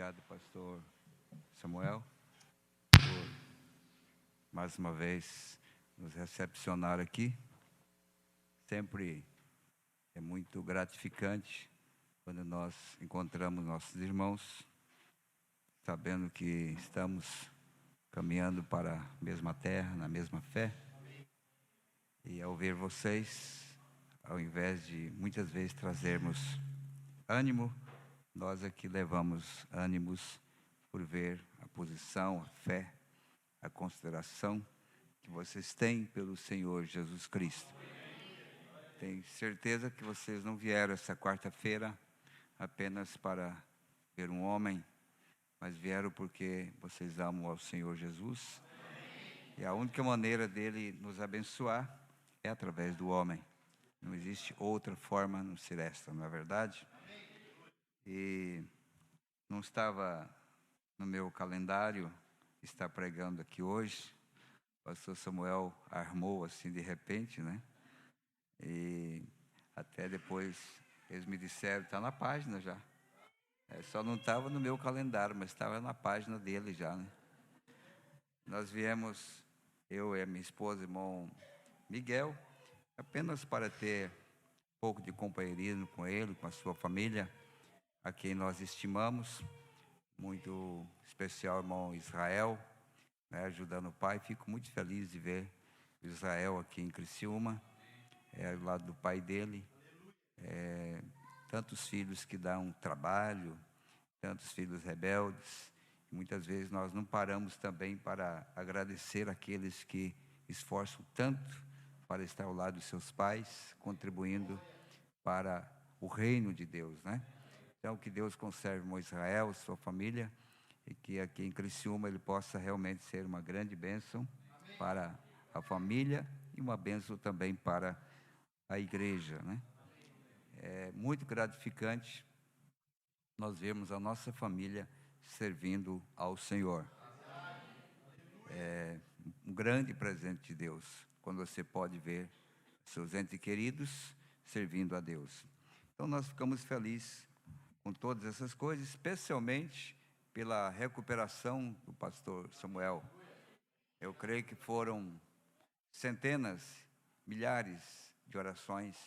Obrigado, pastor Samuel, por mais uma vez nos recepcionar aqui. Sempre é muito gratificante quando nós encontramos nossos irmãos, sabendo que estamos caminhando para a mesma terra, na mesma fé. E ao ver vocês, ao invés de muitas vezes trazermos ânimo, nós aqui levamos ânimos por ver a posição, a fé, a consideração que vocês têm pelo Senhor Jesus Cristo. Tenho certeza que vocês não vieram essa quarta-feira apenas para ver um homem, mas vieram porque vocês amam ao Senhor Jesus. E a única maneira dele nos abençoar é através do homem. Não existe outra forma não ser esta, não é verdade? E não estava no meu calendário estar pregando aqui hoje. O pastor Samuel armou assim de repente, né? E até depois eles me disseram, está na página já. Só não estava no meu calendário, mas estava na página dele já, né? Nós viemos, eu e a minha esposa, irmão Miguel, apenas para ter um pouco de companheirismo com ele, com a sua família, a quem nós estimamos, muito especial, irmão Israel, né, ajudando o pai. Fico muito feliz de ver o Israel aqui em Criciúma, ao lado do pai dele. Tantos filhos que dão trabalho, tantos filhos rebeldes. Muitas vezes nós não paramos também para agradecer aqueles que esforçam tanto para estar ao lado dos seus pais, contribuindo para o reino de Deus, né? Então, que Deus conserve o irmão Israel, sua família, e que aqui em Criciúma ele possa realmente ser uma grande bênção para a família e uma bênção também para a igreja, né? É muito gratificante nós vermos a nossa família servindo ao Senhor. É um grande presente de Deus, quando você pode ver seus entes queridos servindo a Deus. Então, nós ficamos felizes com todas essas coisas, especialmente pela recuperação do pastor Samuel. Eu creio que foram centenas, milhares de orações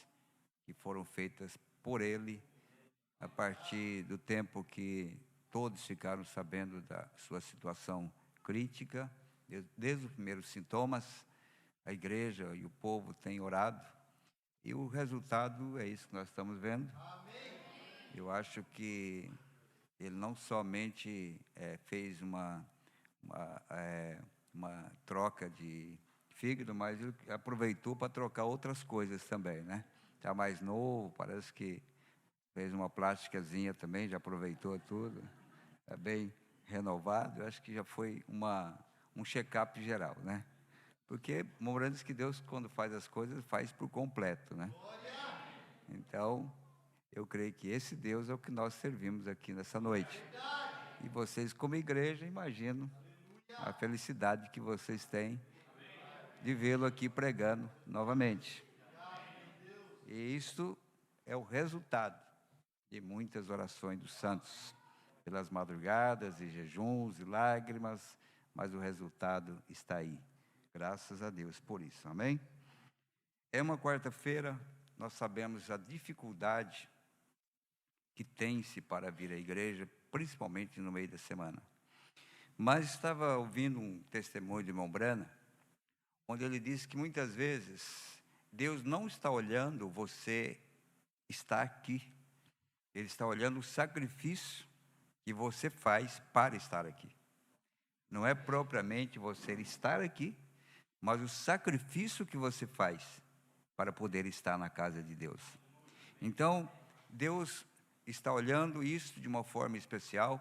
que foram feitas por ele, a partir do tempo que todos ficaram sabendo da sua situação crítica, desde os primeiros sintomas. A igreja e o povo têm orado, e o resultado é isso que nós estamos vendo. Eu acho que ele não somente fez uma troca de fígado, mas ele aproveitou para trocar outras coisas também, né? Está mais novo, parece que fez uma plásticazinha também, já aproveitou tudo. Está bem renovado. Eu acho que já foi um check-up geral, né? Porque, lembrando que Deus, quando faz as coisas, faz por completo, né? Então, eu creio que esse Deus é o que nós servimos aqui nessa noite. E vocês, como igreja, imagino a felicidade que vocês têm de vê-lo aqui pregando novamente. E isto é o resultado de muitas orações dos santos, pelas madrugadas e jejuns e lágrimas, mas o resultado está aí. Graças a Deus por isso, amém? É uma quarta-feira, nós sabemos a dificuldade que tem-se para vir à igreja, principalmente no meio da semana. Mas estava ouvindo um testemunho de irmão Brana, onde ele disse que muitas vezes Deus não está olhando você estar aqui, Ele está olhando o sacrifício que você faz para estar aqui. Não é propriamente você estar aqui, mas o sacrifício que você faz para poder estar na casa de Deus. Então, Deus está olhando isso de uma forma especial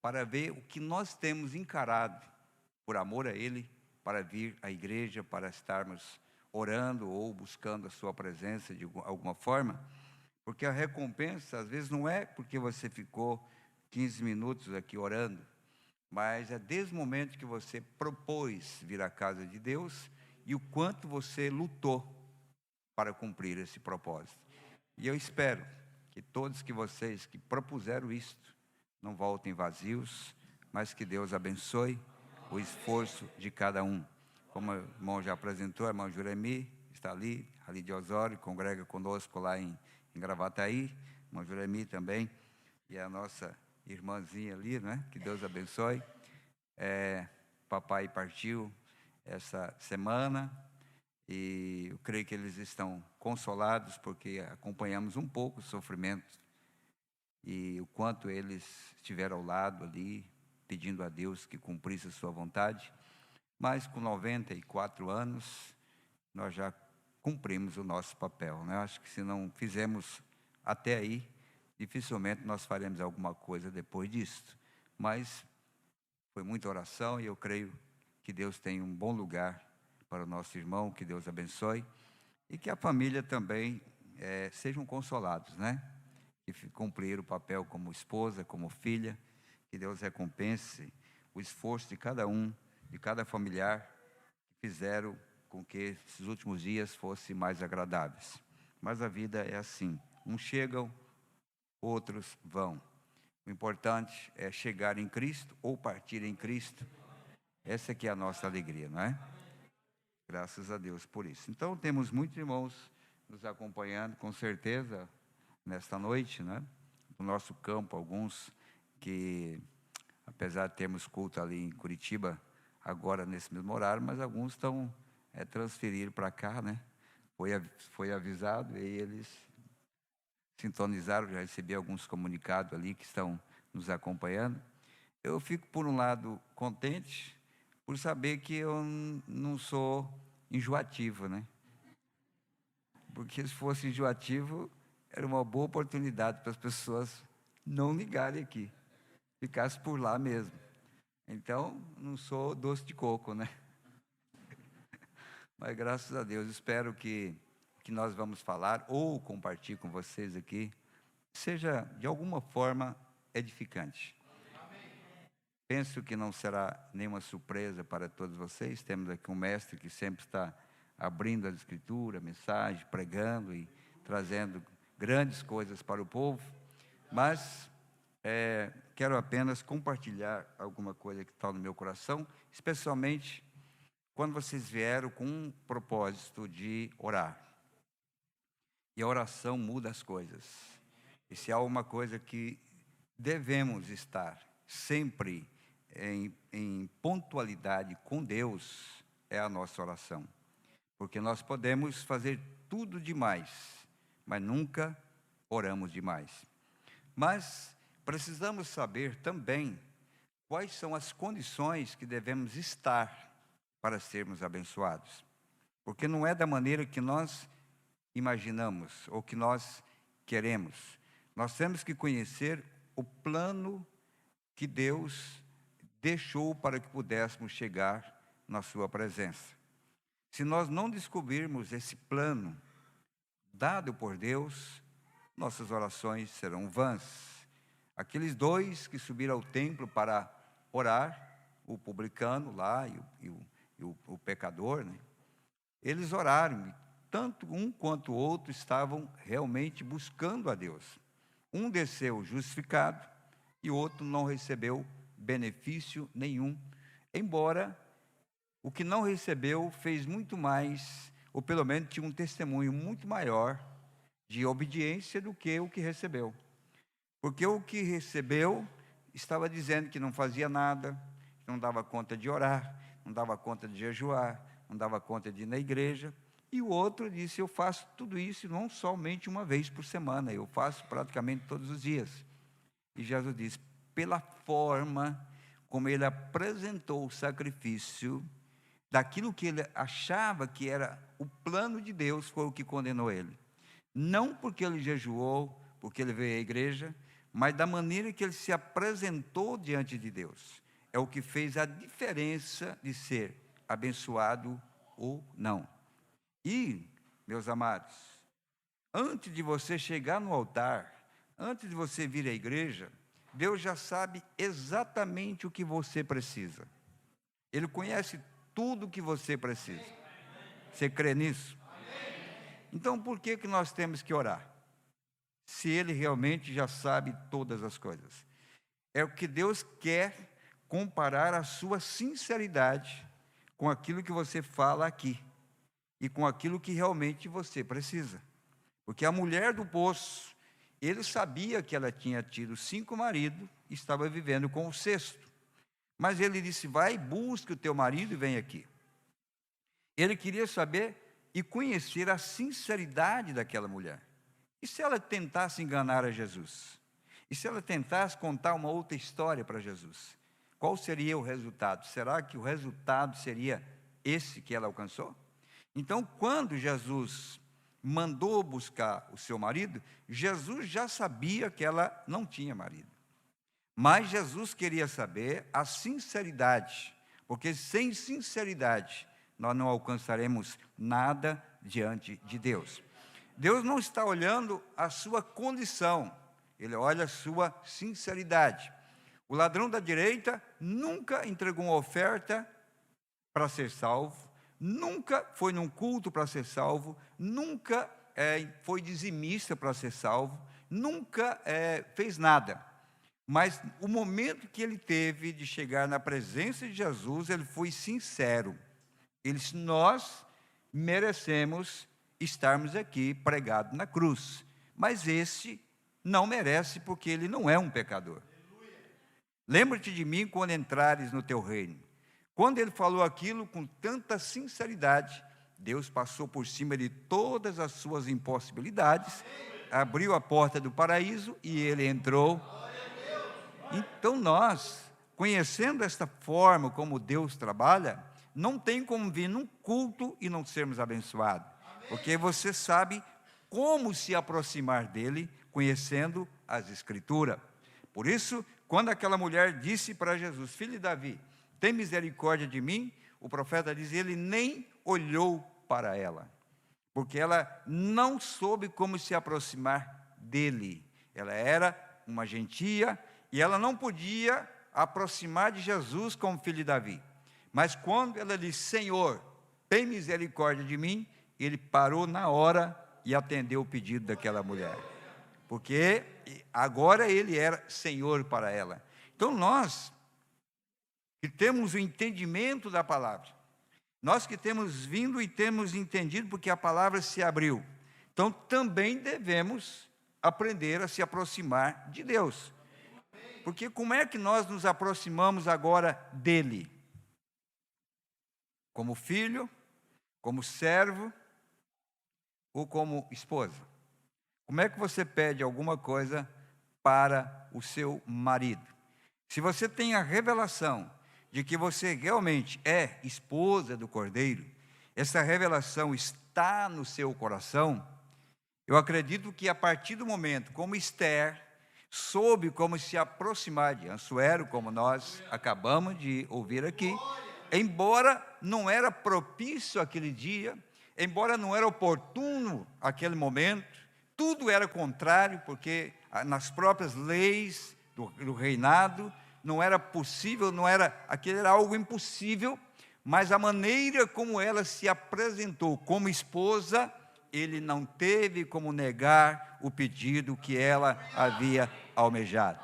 para ver o que nós temos encarado por amor a Ele, para vir à igreja, para estarmos orando ou buscando a sua presença de alguma forma. Porque a recompensa, às vezes, não é porque você ficou 15 minutos aqui orando, mas é desde o momento que você propôs vir à casa de Deus e o quanto você lutou para cumprir esse propósito. E eu espero que todos vocês que propuseram isto, não voltem vazios, mas que Deus abençoe o esforço de cada um. Como o irmão já apresentou, o irmão Juremi está ali de Osório, congrega conosco lá em Gravataí, irmão Juremi também, e a nossa irmãzinha ali, né? Que Deus abençoe. Papai partiu essa semana, e eu creio que eles estão consolados, porque acompanhamos um pouco o sofrimento, e o quanto eles estiveram ao lado ali, pedindo a Deus que cumprisse a sua vontade. Mas com 94 anos, nós já cumprimos o nosso papel, né? Acho que se não fizermos até aí, dificilmente nós faremos alguma coisa depois disso. Mas foi muita oração, e eu creio que Deus tem um bom lugar para o nosso irmão, que Deus abençoe, e que a família também sejam consolados, né? Que cumprir o papel como esposa, como filha, que Deus recompense o esforço de cada um, de cada familiar, que fizeram com que esses últimos dias fossem mais agradáveis. Mas a vida é assim, uns chegam, outros vão. O importante é chegar em Cristo ou partir em Cristo. Essa que é a nossa alegria, não é? Graças a Deus por isso. Então, temos muitos irmãos nos acompanhando, com certeza, nesta noite, né? No nosso campo, alguns que, apesar de termos culto ali em Curitiba, agora nesse mesmo horário, mas alguns estão transferidos para cá, né? Foi avisado, e eles sintonizaram, já recebi alguns comunicados ali que estão nos acompanhando. Eu fico, por um lado, contente, por saber que eu não sou enjoativo, né? Porque se fosse enjoativo, era uma boa oportunidade para as pessoas não ligarem aqui, ficasse por lá mesmo. Então, não sou doce de coco, né? Mas graças a Deus, espero que nós vamos falar ou compartilhar com vocês aqui, seja de alguma forma edificante. Penso que não será nenhuma surpresa para todos vocês. Temos aqui um mestre que sempre está abrindo a Escritura, a mensagem, pregando e trazendo grandes coisas para o povo. Mas quero apenas compartilhar alguma coisa que está no meu coração, especialmente quando vocês vieram com um propósito de orar. E a oração muda as coisas. E se há uma coisa que devemos estar sempre em pontualidade com Deus, é a nossa oração. Porque nós podemos fazer tudo demais, mas nunca oramos demais. Mas precisamos saber também quais são as condições que devemos estar para sermos abençoados. Porque não é da maneira que nós imaginamos ou que nós queremos. Nós temos que conhecer o plano que Deus deixou para que pudéssemos chegar na sua presença. Se nós não descobrirmos esse plano dado por Deus, nossas orações serão vãs. Aqueles dois que subiram ao templo para orar, o publicano lá e o pecador, né? Eles oraram, tanto um quanto o outro estavam realmente buscando a Deus. Um desceu justificado e o outro não recebeu benefício nenhum, embora o que não recebeu fez muito mais, ou pelo menos tinha um testemunho muito maior de obediência do que o que recebeu. Porque o que recebeu estava dizendo que não fazia nada, que não dava conta de orar, não dava conta de jejuar, não dava conta de ir na igreja. E o outro disse: eu faço tudo isso não somente uma vez por semana, eu faço praticamente todos os dias. E Jesus disse: pela forma como ele apresentou o sacrifício, daquilo que ele achava que era o plano de Deus, foi o que condenou ele. Não porque ele jejuou, porque ele veio à igreja, mas da maneira que ele se apresentou diante de Deus. É o que fez a diferença de ser abençoado ou não. E, meus amados, antes de você chegar no altar, antes de você vir à igreja, Deus já sabe exatamente o que você precisa. Ele conhece tudo o que você precisa. Você crê nisso? Então, por que nós temos que orar? Se Ele realmente já sabe todas as coisas. é o que Deus quer comparar a sua sinceridade com aquilo que você fala aqui e com aquilo que realmente você precisa. Porque a mulher do poço, ele sabia que ela tinha tido 5 maridos e estava vivendo com o 6º. Mas ele disse: vai, busca o teu marido e vem aqui. Ele queria saber e conhecer a sinceridade daquela mulher. E se ela tentasse enganar a Jesus? E se ela tentasse contar uma outra história para Jesus? Qual seria o resultado? Será que o resultado seria esse que ela alcançou? Então, quando Jesus mandou buscar o seu marido, Jesus já sabia que ela não tinha marido. Mas Jesus queria saber a sinceridade, porque sem sinceridade nós não alcançaremos nada diante de Deus. Deus não está olhando a sua condição, Ele olha a sua sinceridade. O ladrão da direita nunca entregou uma oferta para ser salvo, nunca foi num culto para ser salvo, nunca foi dizimista para ser salvo, nunca fez nada. Mas o momento que ele teve de chegar na presença de Jesus, ele foi sincero. Ele disse: nós merecemos estarmos aqui pregados na cruz, mas esse não merece, porque ele não é um pecador. Lembra-te de mim quando entrares no teu reino. Quando ele falou aquilo com tanta sinceridade, Deus passou por cima de todas as suas impossibilidades, abriu a porta do paraíso e ele entrou. Então nós, conhecendo esta forma como Deus trabalha, não tem como vir num culto e não sermos abençoados, porque você sabe como se aproximar dele, conhecendo as Escrituras. Por isso, quando aquela mulher disse para Jesus: filho de Davi, tem misericórdia de mim, o profeta diz: ele nem olhou para ela, porque ela não soube como se aproximar dele. Ela era uma gentia e ela não podia aproximar de Jesus como filho de Davi. Mas quando ela disse: Senhor, tem misericórdia de mim, ele parou na hora e atendeu o pedido daquela mulher, porque agora ele era Senhor para ela. Então nós que temos o entendimento da palavra, nós que temos vindo e temos entendido porque a palavra se abriu, então também devemos aprender a se aproximar de Deus. Porque como é que nós nos aproximamos agora dele? Como filho, como servo ou como esposa? Como é que você pede alguma coisa para o seu marido? Se você tem a revelação de que você realmente é esposa do Cordeiro, essa revelação está no seu coração, eu acredito que a partir do momento, como Esther soube como se aproximar de Assuero, como nós acabamos de ouvir aqui, embora não era propício aquele dia, embora não era oportuno aquele momento, tudo era contrário, porque nas próprias leis do reinado não era possível, aquilo era algo impossível, mas a maneira como ela se apresentou como esposa, ele não teve como negar o pedido que ela havia almejado.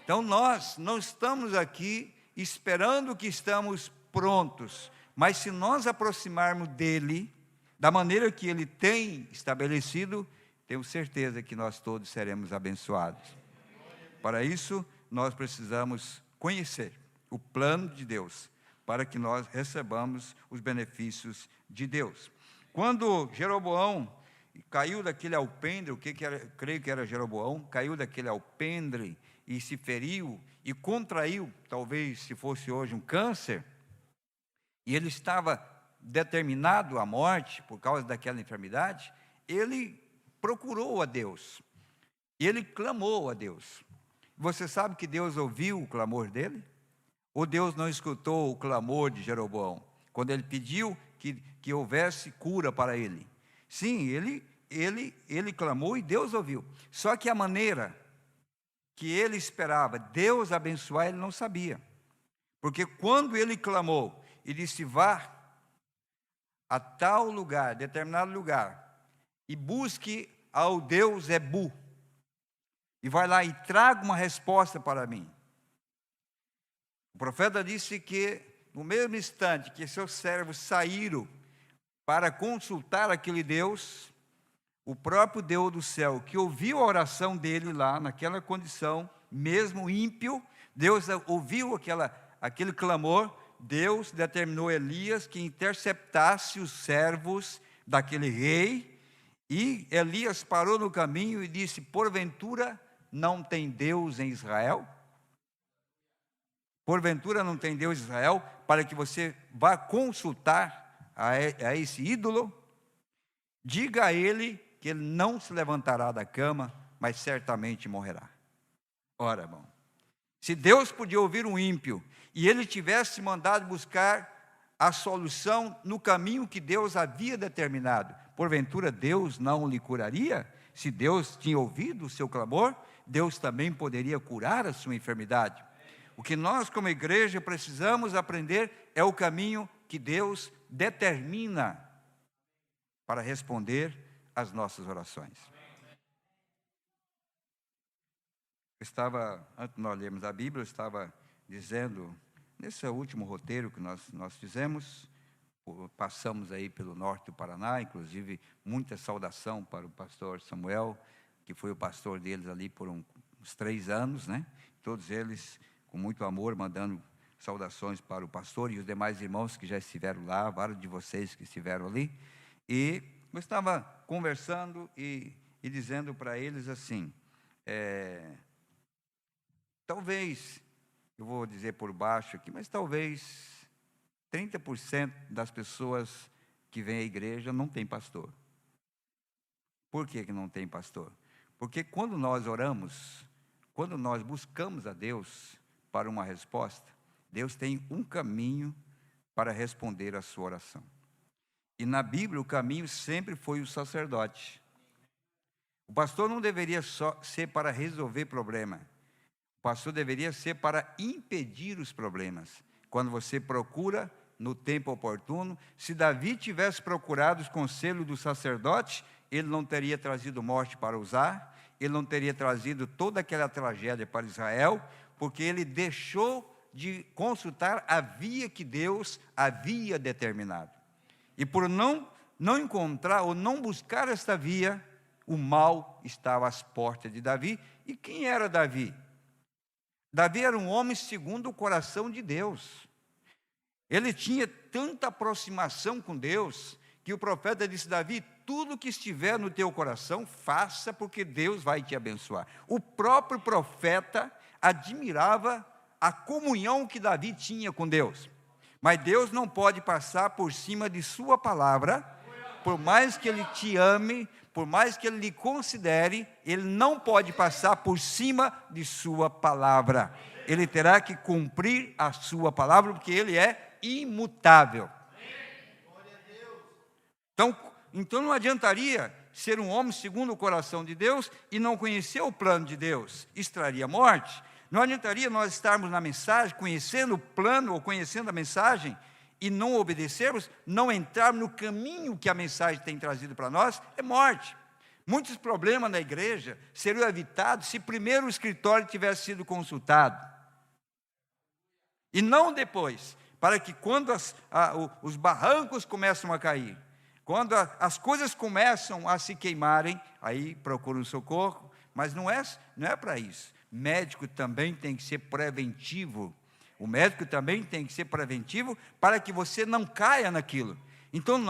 Então nós não estamos aqui esperando que estamos prontos, mas se nós aproximarmos dele, da maneira que ele tem estabelecido, tenho certeza que nós todos seremos abençoados. Para isso, nós precisamos conhecer o plano de Deus, para que nós recebamos os benefícios de Deus. Quando Jeroboão caiu daquele alpendre, o que era, creio que era Jeroboão, caiu daquele alpendre e se feriu e contraiu, talvez se fosse hoje um câncer, e ele estava determinado à morte por causa daquela enfermidade, ele procurou a Deus, ele clamou a Deus. Você sabe que Deus ouviu o clamor dele? Ou Deus não escutou o clamor de Jeroboão, quando ele pediu que houvesse cura para ele? Sim, ele clamou e Deus ouviu. Só que a maneira que ele esperava Deus abençoar, ele não sabia. Porque quando ele clamou e disse: vá a tal lugar, determinado lugar, e busque ao Deus Ebu, e vai lá e traga uma resposta para mim. profeta disse que, no mesmo instante que seus servos saíram para consultar aquele Deus, o próprio Deus do céu, que ouviu a oração dele lá, naquela condição, mesmo ímpio, Deus ouviu aquele clamor, Deus determinou Elias que interceptasse os servos daquele rei, e Elias parou no caminho e disse: porventura não tem Deus em Israel? Porventura não tem Deus em Israel, para que você vá consultar a esse ídolo? Diga a ele que ele não se levantará da cama, mas certamente morrerá. Ora, irmão, se Deus podia ouvir um ímpio, e ele tivesse mandado buscar a solução no caminho que Deus havia determinado, porventura Deus não lhe curaria? Se Deus tinha ouvido o seu clamor, Deus também poderia curar a sua enfermidade. O que nós, como igreja, precisamos aprender é o caminho que Deus determina para responder às nossas orações. Antes de nós lermos a Bíblia, eu estava dizendo, nesse último roteiro que nós fizemos, passamos aí pelo norte do Paraná, inclusive muita saudação para o pastor Samuel, que foi o pastor deles ali por uns 3 anos, né? Todos eles com muito amor, mandando saudações para o pastor e os demais irmãos que já estiveram lá, vários de vocês que estiveram ali. E eu estava conversando e dizendo para eles assim, talvez, eu vou dizer por baixo aqui, mas talvez 30% das pessoas que vêm à igreja não tem pastor. Por que não tem pastor? Porque quando nós oramos, quando nós buscamos a Deus para uma resposta, Deus tem um caminho para responder a sua oração. E na Bíblia o caminho sempre foi o sacerdote. O pastor não deveria só ser para resolver problema. O pastor deveria ser para impedir os problemas. Quando você procura no tempo oportuno, se Davi tivesse procurado os conselhos do sacerdote, ele não teria trazido morte para Uzá, ele não teria trazido toda aquela tragédia para Israel, porque ele deixou de consultar a via que Deus havia determinado. E por não encontrar ou não buscar esta via, o mal estava às portas de Davi. E quem era Davi? Davi era um homem segundo o coração de Deus. Ele tinha tanta aproximação com Deus, que o profeta disse: Davi, tudo que estiver no teu coração, faça, porque Deus vai te abençoar. O próprio profeta admirava a comunhão que Davi tinha com Deus. Mas Deus não pode passar por cima de sua palavra, por mais que Ele te ame, por mais que Ele lhe considere, Ele não pode passar por cima de sua palavra. Ele terá que cumprir a sua palavra, porque Ele é imutável. Então não adiantaria ser um homem segundo o coração de Deus e não conhecer o plano de Deus. Isso traria morte. Não adiantaria nós estarmos na mensagem, conhecendo o plano ou conhecendo a mensagem e não obedecermos, não entrarmos no caminho que a mensagem tem trazido para nós, é morte. Muitos problemas na igreja seriam evitados se primeiro o escritório tivesse sido consultado. E não depois, para que quando os barrancos começam a cair, quando as coisas começam a se queimarem, aí procuram socorro, mas não é para isso. Médico também tem que ser preventivo. O médico também tem que ser preventivo para que você não caia naquilo. Então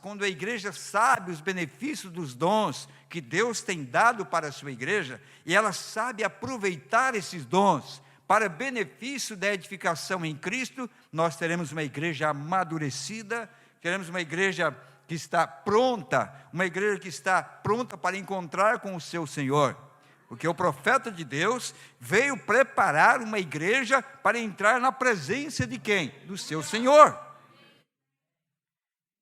quando a igreja sabe os benefícios dos dons que Deus tem dado para a sua igreja, e ela sabe aproveitar esses dons para benefício da edificação em Cristo, nós teremos uma igreja amadurecida, teremos uma igreja que está pronta, uma igreja que está pronta para encontrar com o seu Senhor. Porque o profeta de Deus veio preparar uma igreja para entrar na presença de quem? Do seu Senhor.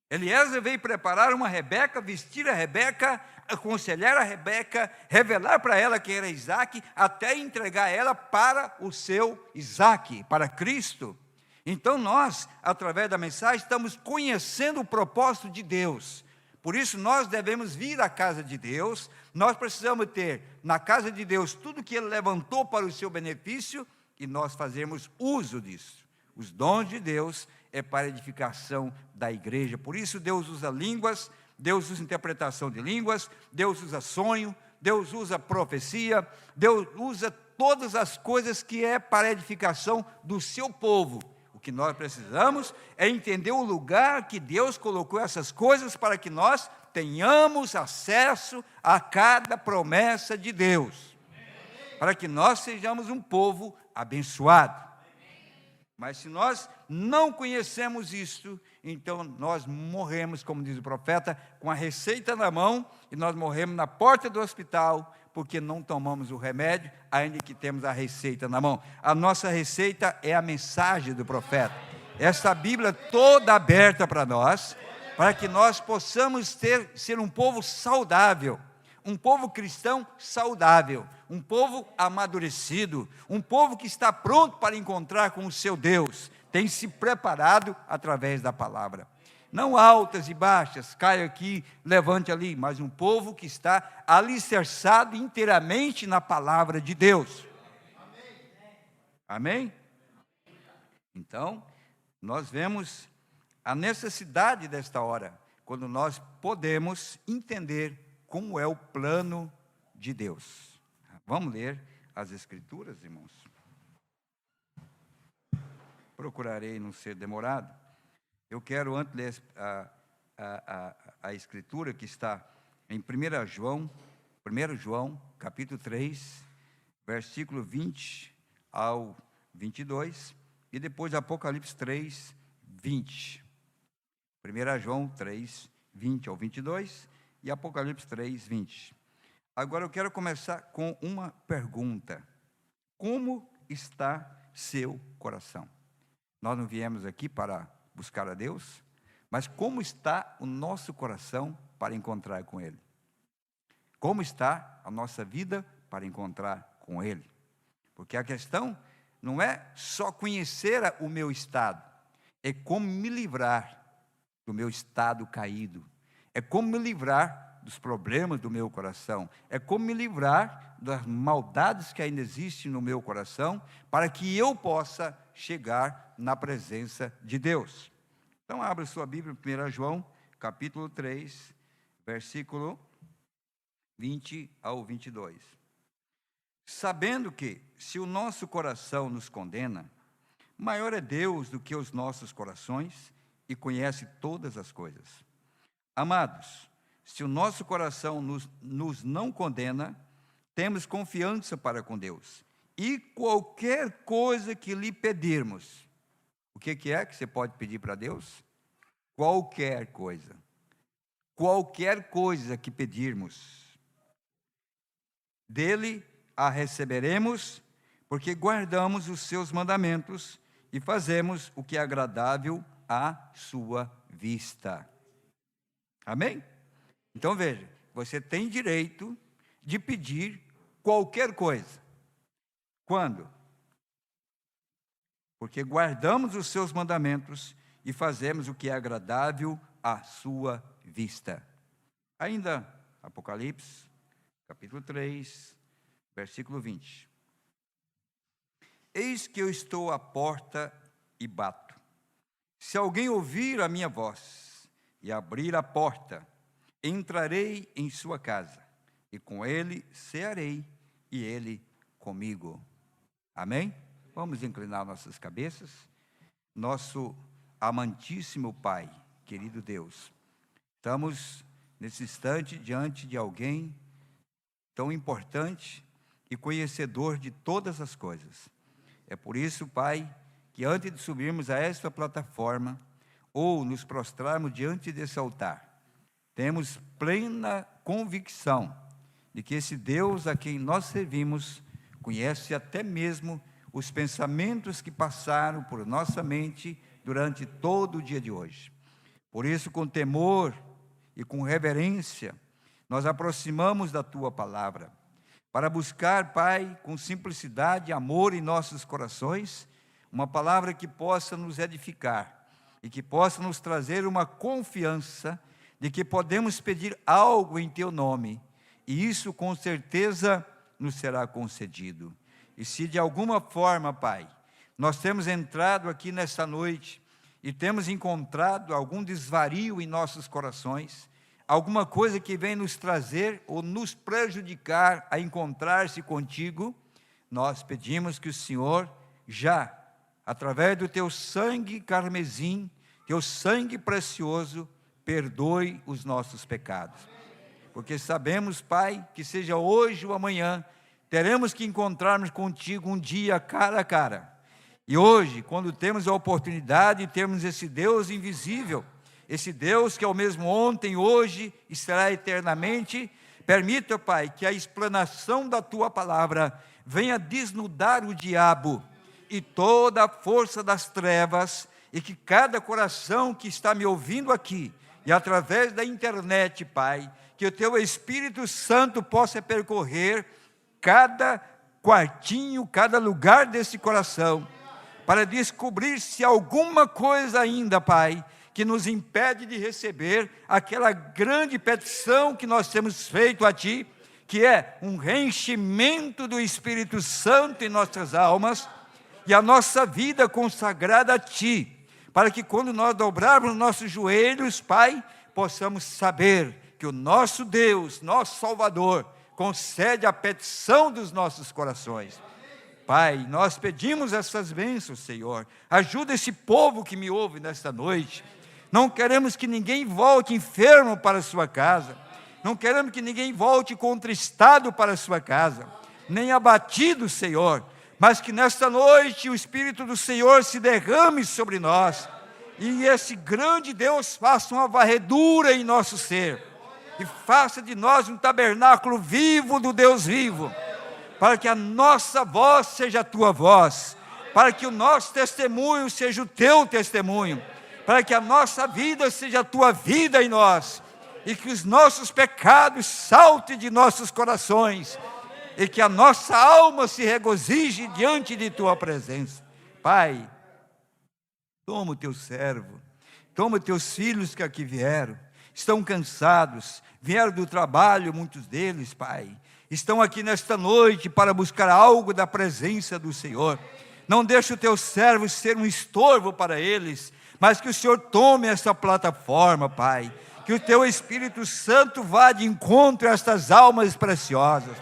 Eliezer veio preparar uma Rebeca, vestir a Rebeca, aconselhar a Rebeca, revelar para ela quem era Isaac, até entregar ela para o seu Isaac, para Cristo. Então nós, através da mensagem, estamos conhecendo o propósito de Deus. Por isso nós devemos vir à casa de Deus, nós precisamos ter na casa de Deus tudo que Ele levantou para o seu benefício, e nós fazermos uso disso. Os dons de Deus é para a edificação da igreja. Por isso Deus usa línguas, Deus usa interpretação de línguas, Deus usa sonho, Deus usa profecia, Deus usa todas as coisas que é para a edificação do seu povo. O que nós precisamos é entender o lugar que Deus colocou essas coisas para que nós tenhamos acesso a cada promessa de Deus. Para que nós sejamos um povo abençoado. Mas se nós não conhecemos isto, então nós morremos, como diz o profeta, com a receita na mão, e nós morremos na porta do hospital, porque não tomamos o remédio, ainda que temos a receita na mão. A nossa receita é a mensagem do profeta. Essa Bíblia toda aberta para nós, para que nós possamos ser um povo saudável, um povo cristão saudável, um povo amadurecido, um povo que está pronto para encontrar com o seu Deus, tem se preparado através da palavra. Não altas e baixas, caia aqui, levante ali, mas um povo que está alicerçado inteiramente na palavra de Deus. Amém? Então, nós vemos a necessidade desta hora, quando nós podemos entender como é o plano de Deus. Vamos ler as Escrituras, irmãos? Procurarei não ser demorado. Eu quero antes ler a Escritura que está em 1 João, capítulo 3, versículo 20 ao 22, e depois Apocalipse 3, 20. 1 João 3, 20 ao 22, e Apocalipse 3, 20. Agora eu quero começar com uma pergunta. Como está seu coração? Nós não viemos aqui para buscar a Deus, mas como está o nosso coração para encontrar com Ele? Como está a nossa vida para encontrar com Ele? Porque a questão não é só conhecer o meu estado, é como me livrar do meu estado caído, é como me livrar dos problemas do meu coração, é como me livrar das maldades que ainda existem no meu coração, para que eu possa chegar na presença de Deus. Então, abra sua Bíblia, 1 João, capítulo 3, versículo 20 ao 22. Sabendo que, se o nosso coração nos condena, maior é Deus do que os nossos corações e conhece todas as coisas. Amados, se o nosso coração nos não condena, temos confiança para com Deus. E qualquer coisa que lhe pedirmos, o que é que você pode pedir para Deus? Qualquer coisa. Qualquer coisa que pedirmos, dele a receberemos, porque guardamos os seus mandamentos e fazemos o que é agradável à sua vista. Amém? Então veja, você tem direito de pedir qualquer coisa. Quando? Porque guardamos os seus mandamentos e fazemos o que é agradável à sua vista. Ainda, Apocalipse, capítulo 3, versículo 20. Eis que eu estou à porta e bato. Se alguém ouvir a minha voz e abrir a porta, entrarei em sua casa, e com ele cearei, e ele comigo. Amém? Vamos inclinar nossas cabeças. Nosso amantíssimo Pai, querido Deus, estamos nesse instante diante de alguém tão importante e conhecedor de todas as coisas. É por isso, Pai, que antes de subirmos a esta plataforma, ou nos prostrarmos diante desse altar, temos plena convicção de que esse Deus a quem nós servimos conhece até mesmo os pensamentos que passaram por nossa mente durante todo o dia de hoje. Por isso, com temor e com reverência, nós aproximamos da Tua palavra, para buscar, Pai, com simplicidade e amor em nossos corações, uma palavra que possa nos edificar e que possa nos trazer uma confiança de que podemos pedir algo em Teu nome, e isso com certeza nos será concedido. E se de alguma forma, Pai, nós temos entrado aqui nesta noite e temos encontrado algum desvario em nossos corações, alguma coisa que vem nos trazer ou nos prejudicar a encontrar-se contigo, nós pedimos que o Senhor já, através do teu sangue carmesim, teu sangue precioso, perdoe os nossos pecados. Porque sabemos, Pai, que seja hoje ou amanhã, teremos que encontrarmos contigo um dia cara a cara. E hoje, quando temos a oportunidade de termos esse Deus invisível, esse Deus que é o mesmo ontem, hoje e será eternamente, permita, Pai, que a explanação da Tua palavra venha desnudar o diabo e toda a força das trevas, e que cada coração que está me ouvindo aqui, e através da internet, Pai, que o Teu Espírito Santo possa percorrer cada quartinho, cada lugar desse coração, para descobrir se alguma coisa ainda, Pai, que nos impede de receber aquela grande petição que nós temos feito a Ti, que é um reenchimento do Espírito Santo em nossas almas, e a nossa vida consagrada a Ti, para que quando nós dobrarmos nossos joelhos, Pai, possamos saber que o nosso Deus, nosso Salvador, concede a petição dos nossos corações. Pai, nós pedimos essas bênçãos, Senhor. Ajuda esse povo que me ouve nesta noite. Não queremos que ninguém volte enfermo para a sua casa. Não queremos que ninguém volte contristado para a sua casa, nem abatido, Senhor. Mas que nesta noite o Espírito do Senhor se derrame sobre nós. E esse grande Deus faça uma varredura em nosso ser. E faça de nós um tabernáculo vivo do Deus vivo, para que a nossa voz seja a Tua voz, para que o nosso testemunho seja o Teu testemunho, para que a nossa vida seja a Tua vida em nós, e que os nossos pecados saltem de nossos corações, e que a nossa alma se regozije diante de Tua presença. Pai, toma o Teu servo, toma Teus filhos que aqui vieram, estão cansados, vieram do trabalho, muitos deles, Pai, estão aqui nesta noite para buscar algo da presença do Senhor. Não deixe o Teu servo ser um estorvo para eles, mas que o Senhor tome essa plataforma, Pai, que o Teu Espírito Santo vá de encontro a estas almas preciosas,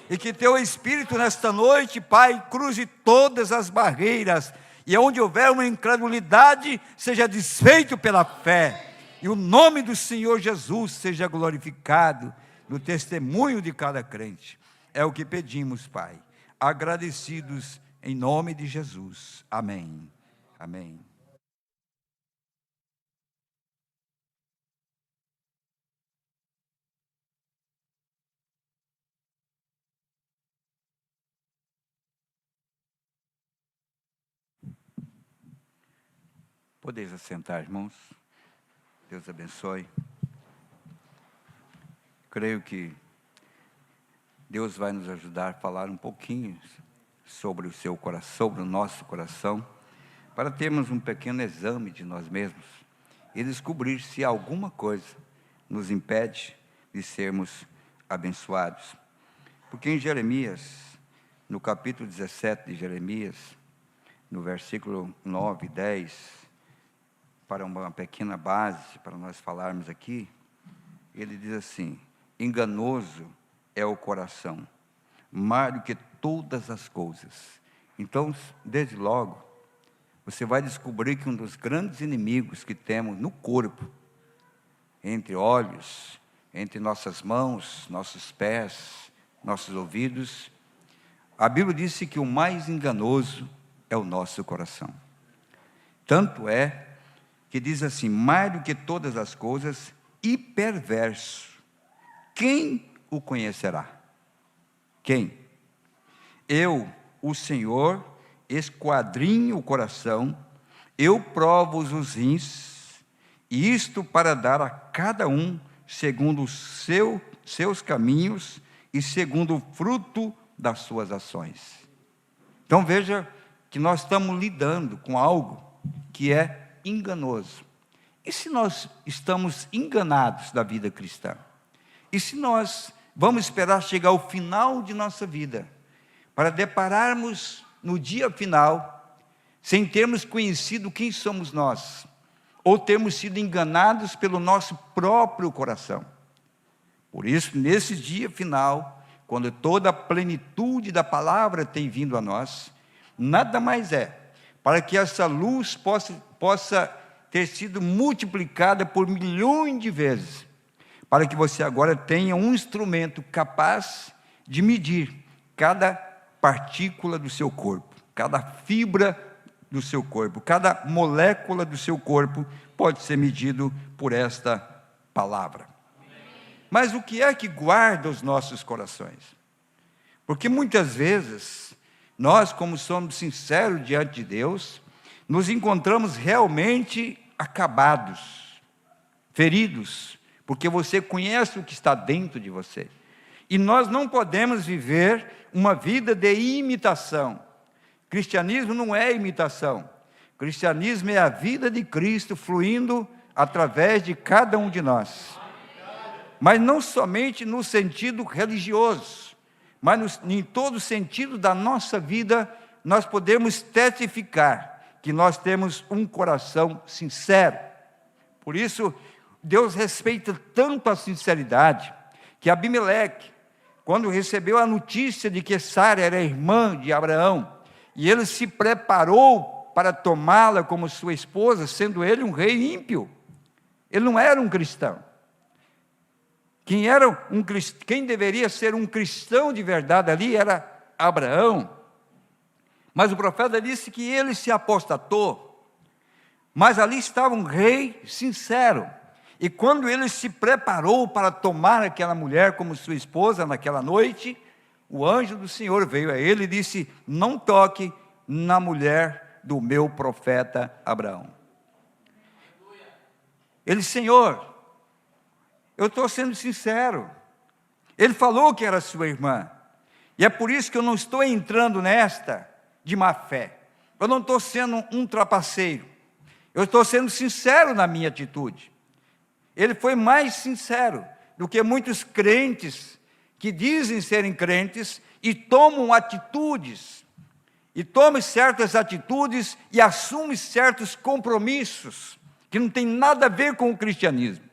e que Teu Espírito nesta noite, Pai, cruze todas as barreiras, e onde houver uma incredulidade, seja desfeito pela fé, e o nome do Senhor Jesus seja glorificado no testemunho de cada crente. É o que pedimos, Pai, agradecidos em nome de Jesus. Amém. Amém. Podeis assentar, irmãos. Deus abençoe. Creio que Deus vai nos ajudar a falar um pouquinho sobre o seu coração, sobre o nosso coração, para termos um pequeno exame de nós mesmos e descobrir se alguma coisa nos impede de sermos abençoados. Porque em Jeremias, no capítulo 17 de Jeremias, no versículo 9 e 10, para uma pequena base, para nós falarmos aqui, ele diz assim: enganoso é o coração, mais do que todas as coisas. Então, desde logo, você vai descobrir que um dos grandes inimigos que temos no corpo, entre olhos, entre nossas mãos, nossos pés, nossos ouvidos, a Bíblia disse que o mais enganoso é o nosso coração. Tanto é que diz assim, mais do que todas as coisas, e perverso. Quem o conhecerá? Quem? Eu, o Senhor, esquadrinho o coração, eu provo os rins, e isto para dar a cada um segundo os seus caminhos e segundo o fruto das suas ações. Então veja que nós estamos lidando com algo que é enganoso. E se nós estamos enganados da vida cristã? E se nós vamos esperar chegar ao final de nossa vida para depararmos no dia final, sem termos conhecido quem somos nós, ou termos sido enganados pelo nosso próprio coração. Por isso, nesse dia final, quando toda a plenitude da palavra tem vindo a nós, nada mais é para que essa luz possa ter sido multiplicada por milhões de vezes, para que você agora tenha um instrumento capaz de medir cada partícula do seu corpo, cada fibra do seu corpo, cada molécula do seu corpo pode ser medido por esta palavra. Mas o que é que guarda os nossos corações? Porque muitas vezes, nós, como somos sinceros diante de Deus, nos encontramos realmente acabados, feridos, porque você conhece o que está dentro de você. E nós não podemos viver uma vida de imitação. Cristianismo não é imitação. Cristianismo é a vida de Cristo fluindo através de cada um de nós. Mas não somente no sentido religioso, mas em todo o sentido da nossa vida, nós podemos testificar que nós temos um coração sincero. Por isso, Deus respeita tanto a sinceridade, que Abimeleque, quando recebeu a notícia de que Sara era irmã de Abraão, e ele se preparou para tomá-la como sua esposa, sendo ele um rei ímpio, ele não era um cristão. Quem deveria ser um cristão de verdade ali era Abraão. Mas o profeta disse que ele se apostatou. Mas ali estava um rei sincero. E quando ele se preparou para tomar aquela mulher como sua esposa naquela noite, o anjo do Senhor veio a ele e disse: não toque na mulher do meu profeta Abraão. Ele: Senhor, eu estou sendo sincero. Ele falou que era sua irmã. E é por isso que eu não estou entrando nesta de má fé. Eu não estou sendo um trapaceiro. Eu estou sendo sincero na minha atitude. Ele foi mais sincero do que muitos crentes que dizem serem crentes e tomam atitudes. E tomam certas atitudes e assumem certos compromissos que não tem nada a ver com o cristianismo.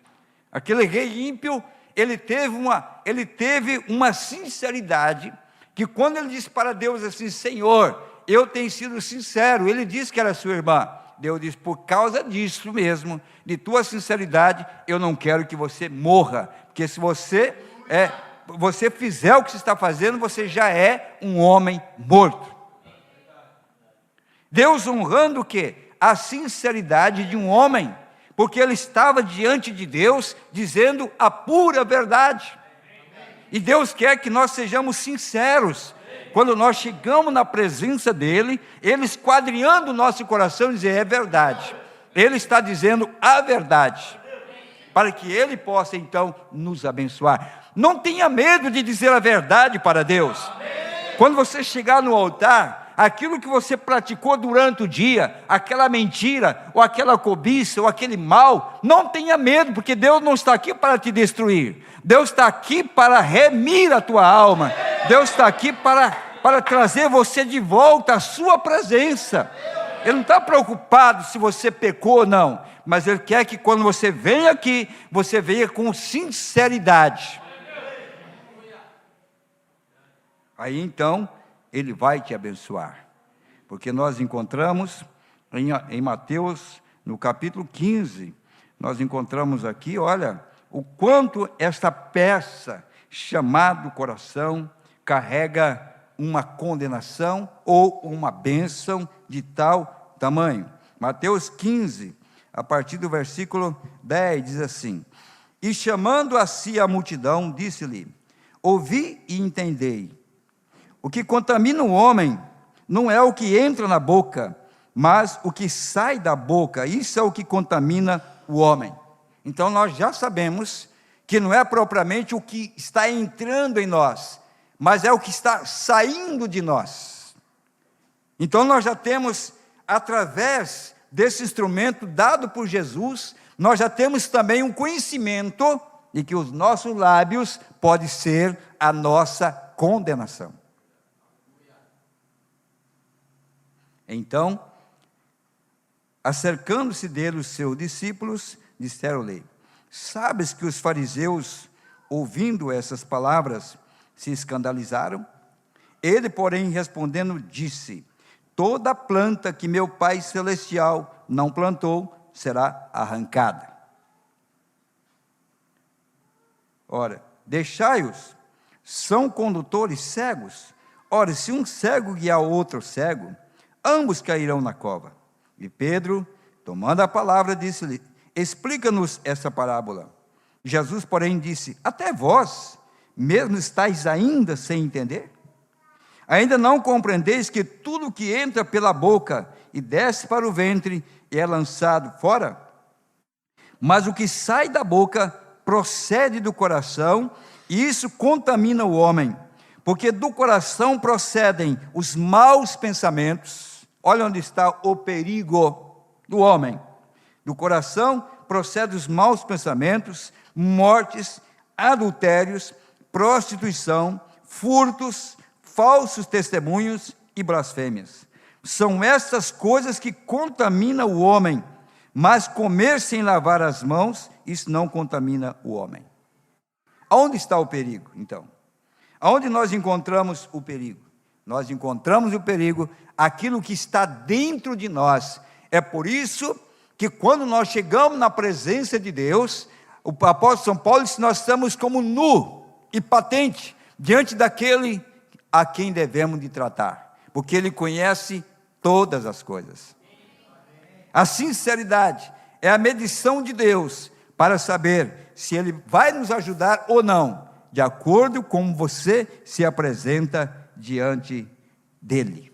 Aquele rei ímpio, ele teve uma sinceridade, que quando ele disse para Deus assim: Senhor, eu tenho sido sincero, ele disse que era sua irmã. Deus disse: por causa disso mesmo, de tua sinceridade, eu não quero que você morra, porque se você fizer o que você está fazendo, você já é um homem morto. Deus honrando o quê? A sinceridade de um homem, porque ele estava diante de Deus, dizendo a pura verdade. E Deus quer que nós sejamos sinceros, quando nós chegamos na presença dEle, Ele esquadrinhando o nosso coração e dizer: é verdade, Ele está dizendo a verdade, para que Ele possa então nos abençoar. Não tenha medo de dizer a verdade para Deus. Quando você chegar no altar, aquilo que você praticou durante o dia, aquela mentira, ou aquela cobiça, ou aquele mal, não tenha medo, porque Deus não está aqui para te destruir. Deus está aqui para remir a tua alma. Deus está aqui para trazer você de volta à sua presença. Ele não está preocupado se você pecou ou não, mas Ele quer que quando você vem aqui, você venha com sinceridade. Aí então, Ele vai te abençoar, porque nós encontramos em Mateus, no capítulo 15, nós encontramos aqui, olha, o quanto esta peça chamada coração carrega uma condenação ou uma bênção de tal tamanho. Mateus 15, a partir do versículo 10, diz assim: e chamando a si a multidão, disse-lhe: ouvi e entendei. O que contamina o homem não é o que entra na boca, mas o que sai da boca. Isso é o que contamina o homem. Então nós já sabemos que não é propriamente o que está entrando em nós, mas é o que está saindo de nós. Então nós já temos, através desse instrumento dado por Jesus, nós já temos também um conhecimento de que os nossos lábios podem ser a nossa condenação. Então, acercando-se dele os seus discípulos, disseram-lhe: sabes que os fariseus, ouvindo essas palavras, se escandalizaram? Ele, porém, respondendo, disse: toda planta que meu Pai Celestial não plantou, será arrancada. Ora, deixai-os, são condutores cegos. Ora, se um cego guiar outro cego, ambos cairão na cova. E Pedro, tomando a palavra, disse-lhe: explica-nos essa parábola. Jesus, porém, disse: até vós mesmo estáis ainda sem entender? Ainda não compreendeis que tudo que entra pela boca e desce para o ventre é lançado fora? Mas o que sai da boca procede do coração, e isso contamina o homem, porque do coração procedem os maus pensamentos. Olha onde está o perigo do homem. Do coração procedem os maus pensamentos, mortes, adultérios, prostituição, furtos, falsos testemunhos e blasfêmias. São essas coisas que contaminam o homem, mas comer sem lavar as mãos, isso não contamina o homem. Aonde está o perigo, então? Aonde nós encontramos o perigo? Nós encontramos o perigo, aquilo que está dentro de nós. É por isso que quando nós chegamos na presença de Deus, o apóstolo São Paulo disse: nós estamos como nu e patente diante daquele a quem devemos de tratar, porque Ele conhece todas as coisas. A sinceridade é a medição de Deus para saber se Ele vai nos ajudar ou não, de acordo com como você se apresenta diante dEle.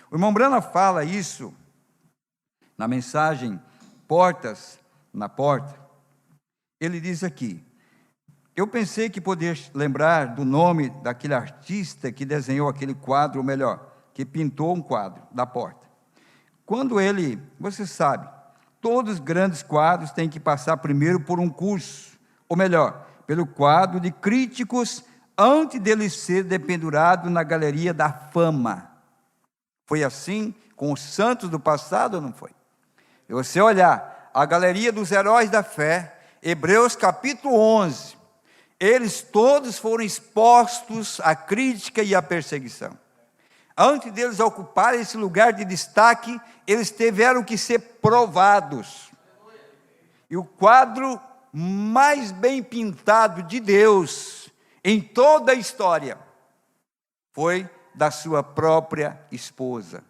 O irmão Branham fala isso na mensagem Portas na Porta. Ele diz aqui: eu pensei que poderia lembrar do nome daquele artista que desenhou aquele quadro, ou melhor, que pintou um quadro da porta. Quando ele, você sabe, todos os grandes quadros têm que passar primeiro por um curso, ou melhor, pelo quadro de críticos, antes dele ser dependurado na galeria da fama. Foi assim com os santos do passado ou não foi? Se você olhar a galeria dos heróis da fé, Hebreus capítulo 11, eles todos foram expostos à crítica e à perseguição. Antes deles ocuparem esse lugar de destaque, eles tiveram que ser provados. E o quadro mais bem pintado de Deus em toda a história foi da sua própria esposa.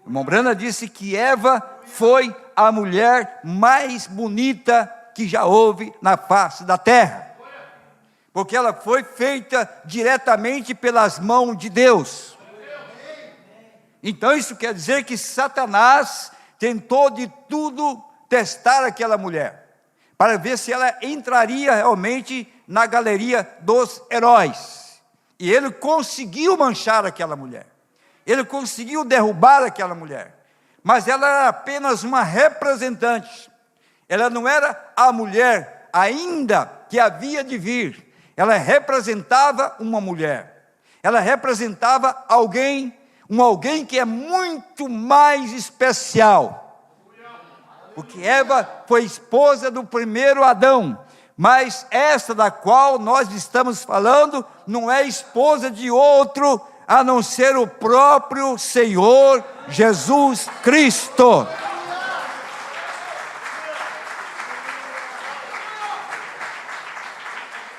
O irmão Branham disse que Eva foi a mulher mais bonita que já houve na face da terra, porque ela foi feita diretamente pelas mãos de Deus. Então isso quer dizer que Satanás tentou de tudo testar aquela mulher, para ver se ela entraria realmente na galeria dos heróis. E ele conseguiu manchar aquela mulher, ele conseguiu derrubar aquela mulher, mas ela era apenas uma representante, ela não era a mulher ainda que havia de vir. Ela representava uma mulher, ela representava alguém, alguém que é muito mais especial, porque Eva foi esposa do primeiro Adão, mas essa da qual nós estamos falando não é esposa de outro, a não ser o próprio Senhor Jesus Cristo.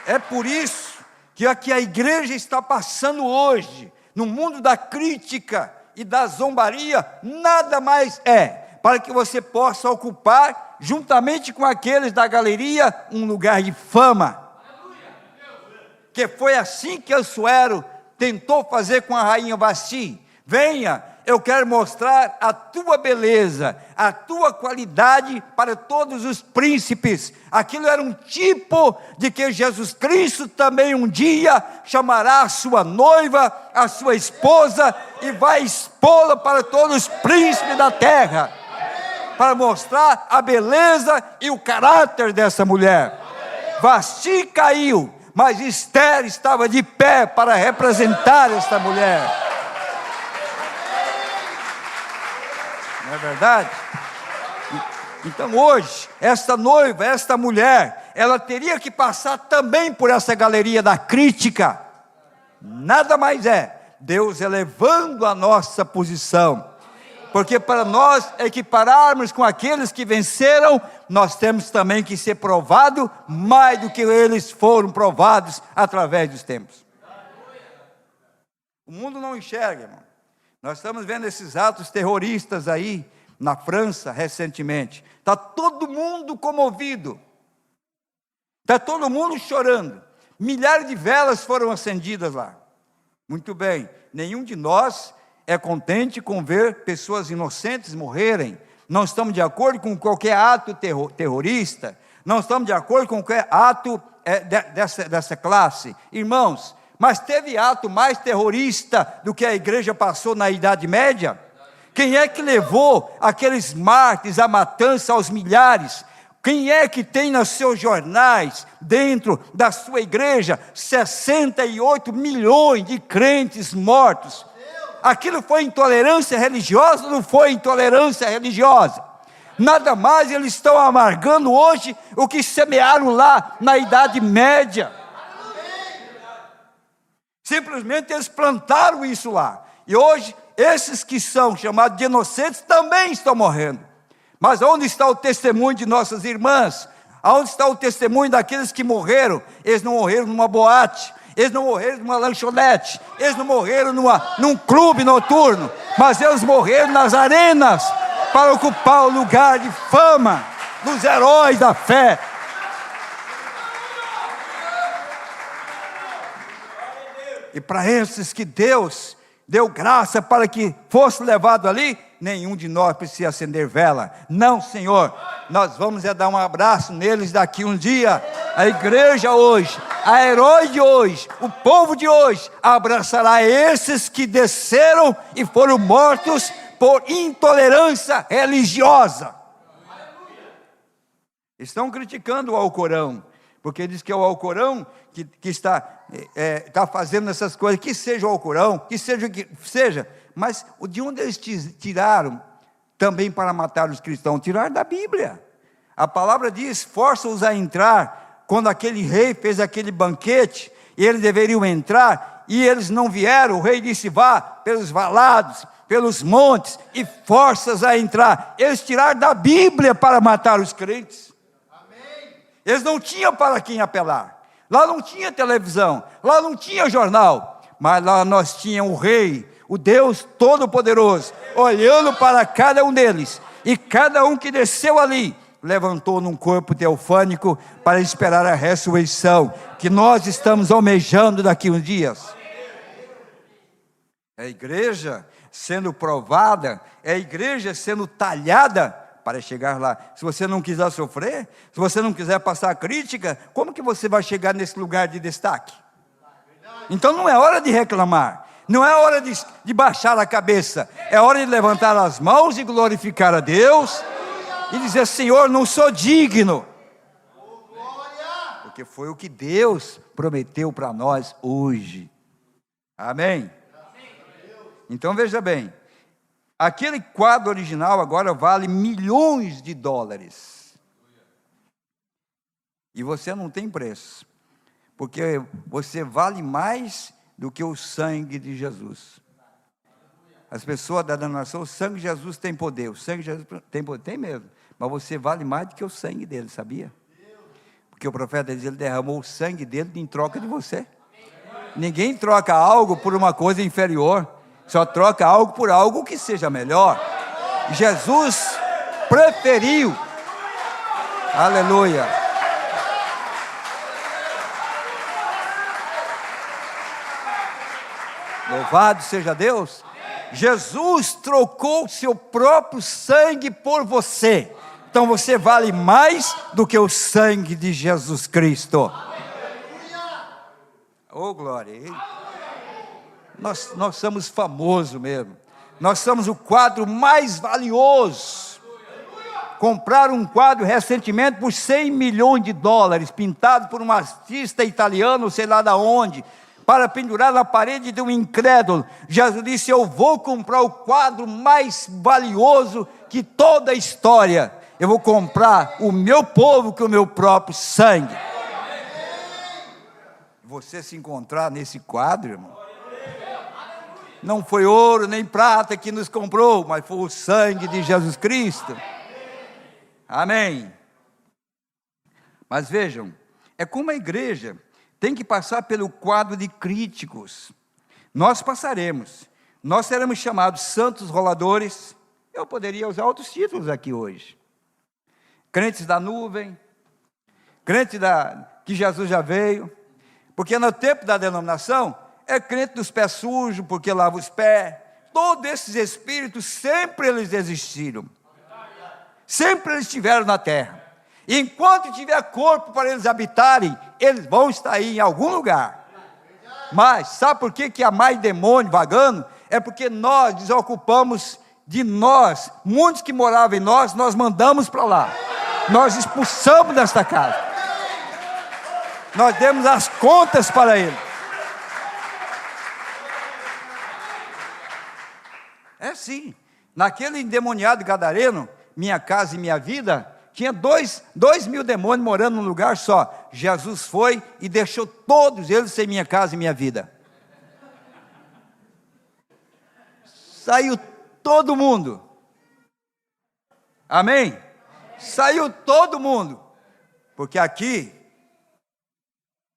É por isso que aqui a igreja está passando hoje, no mundo da crítica e da zombaria, nada mais é para que você possa ocupar, juntamente com aqueles da galeria, um lugar de fama. Que foi assim que Assuero tentou fazer com a rainha Vasti. Venha, eu quero mostrar a tua beleza, a tua qualidade para todos os príncipes. Aquilo era um tipo de que Jesus Cristo também um dia chamará a sua noiva, a sua esposa, e vai expô-la para todos os príncipes da terra, para mostrar a beleza e o caráter dessa mulher. Vasti caiu, mas Esther estava de pé para representar esta mulher. Não é verdade? Então hoje, esta noiva, esta mulher, ela teria que passar também por essa galeria da crítica. Nada mais é Deus elevando a nossa posição, porque para nós equipararmos com aqueles que venceram, nós temos também que ser provados mais do que eles foram provados através dos tempos. O mundo não enxerga, irmão. Nós estamos vendo esses atos terroristas aí na França recentemente. Está todo mundo comovido, está todo mundo chorando. Milhares de velas foram acendidas lá. Muito bem, nenhum de nós é contente com ver pessoas inocentes morrerem. Não estamos de acordo com qualquer ato terrorista, não estamos de acordo com qualquer ato dessa classe. Irmãos, mas teve ato mais terrorista do que a igreja passou na Idade Média? Quem é que levou aqueles mártires à matança aos milhares? Quem é que tem nos seus jornais, dentro da sua igreja, 68 milhões de crentes mortos? Aquilo foi intolerância religiosa ou não foi intolerância religiosa? Nada mais, eles estão amargando hoje o que semearam lá na Idade Média. Simplesmente eles plantaram isso lá. E hoje, esses que são chamados de inocentes também estão morrendo. Mas onde está o testemunho de nossas irmãs? Onde está o testemunho daqueles que morreram? Eles não morreram numa boate, eles não morreram numa lanchonete, eles não morreram num clube noturno, mas eles morreram nas arenas, para ocupar o lugar de fama dos heróis da fé. E para esses que Deus deu graça para que fosse levado ali, nenhum de nós precisa acender vela. Não, Senhor, nós vamos dar um abraço neles daqui um dia. A igreja hoje, a herói de hoje, o povo de hoje, abraçará esses que desceram e foram mortos por intolerância religiosa. Estão criticando o Alcorão, porque diz que é o Alcorão que está fazendo essas coisas. Que seja o Alcorão, que seja o que seja, mas de onde eles tiraram também para matar os cristãos? Tiraram da Bíblia. A palavra diz: força-os a entrar. Quando aquele rei fez aquele banquete, e eles deveriam entrar, e eles não vieram, o rei disse: vá pelos valados, pelos montes, e forças a entrar. Eles tiraram da Bíblia para matar os crentes. Eles não tinham para quem apelar. Lá não tinha televisão, lá não tinha jornal, mas lá nós tínhamos o rei, o Deus Todo-Poderoso, olhando para cada um deles, e cada um que desceu ali, levantou num corpo teofânico para esperar a ressurreição, que nós estamos almejando daqui uns dias. É a igreja sendo provada, é a igreja sendo talhada, para chegar lá. Se você não quiser sofrer, se você não quiser passar crítica, como que você vai chegar nesse lugar de destaque? Então não é hora de reclamar, não é hora de baixar a cabeça, é hora de levantar as mãos e glorificar a Deus, e dizer: Senhor, não sou digno, porque foi o que Deus prometeu para nós hoje. Amém? Então veja bem, aquele quadro original agora vale milhões de dólares. E você não tem preço, porque você vale mais do que o sangue de Jesus. As pessoas da denominação: o sangue de Jesus tem poder, o sangue de Jesus tem poder, tem mesmo, mas você vale mais do que o sangue dele, sabia? Porque o profeta diz: ele derramou o sangue dele em troca de você. Ninguém troca algo por uma coisa inferior, só troca algo por algo que seja melhor. Jesus preferiu, aleluia, louvado seja Deus. Jesus trocou seu próprio sangue por você, então você vale mais do que o sangue de Jesus Cristo. Oh glória! Nós somos famosos mesmo. Nós somos o quadro mais valioso. Compraram um quadro recentemente por 100 milhões de dólares, pintado por um artista italiano, sei lá de onde. para pendurar na parede de um incrédulo. Jesus disse: eu vou comprar o quadro mais valioso que toda a história. Eu vou comprar o meu povo com o meu próprio sangue. Você se encontrar nesse quadro, irmão, não foi ouro nem prata que nos comprou, mas foi o sangue de Jesus Cristo. Amém. Mas vejam, é como a igreja tem que passar pelo quadro de críticos. Nós passaremos. Nós seremos chamados santos roladores. Eu poderia usar outros títulos aqui hoje. Crentes da nuvem, crente que Jesus já veio. Porque no tempo da denominação, é crente dos pés sujos, porque lava os pés. Todos esses espíritos, sempre eles existiram. Sempre eles estiveram na terra. E enquanto tiver corpo para eles habitarem, eles vão estar aí em algum lugar. Mas sabe por que há mais demônio vagando? É porque nós desocupamos de nós, muitos que moravam em nós mandamos para lá. Nós expulsamos desta casa. Nós demos as contas para ele. É assim. Naquele endemoniado gadareno, Minha Casa e Minha Vida, tinha 2.000 demônios morando num lugar só. Jesus foi e deixou todos eles sem Minha Casa e Minha Vida. Saiu todo mundo. Amém? Saiu todo mundo. Porque aqui,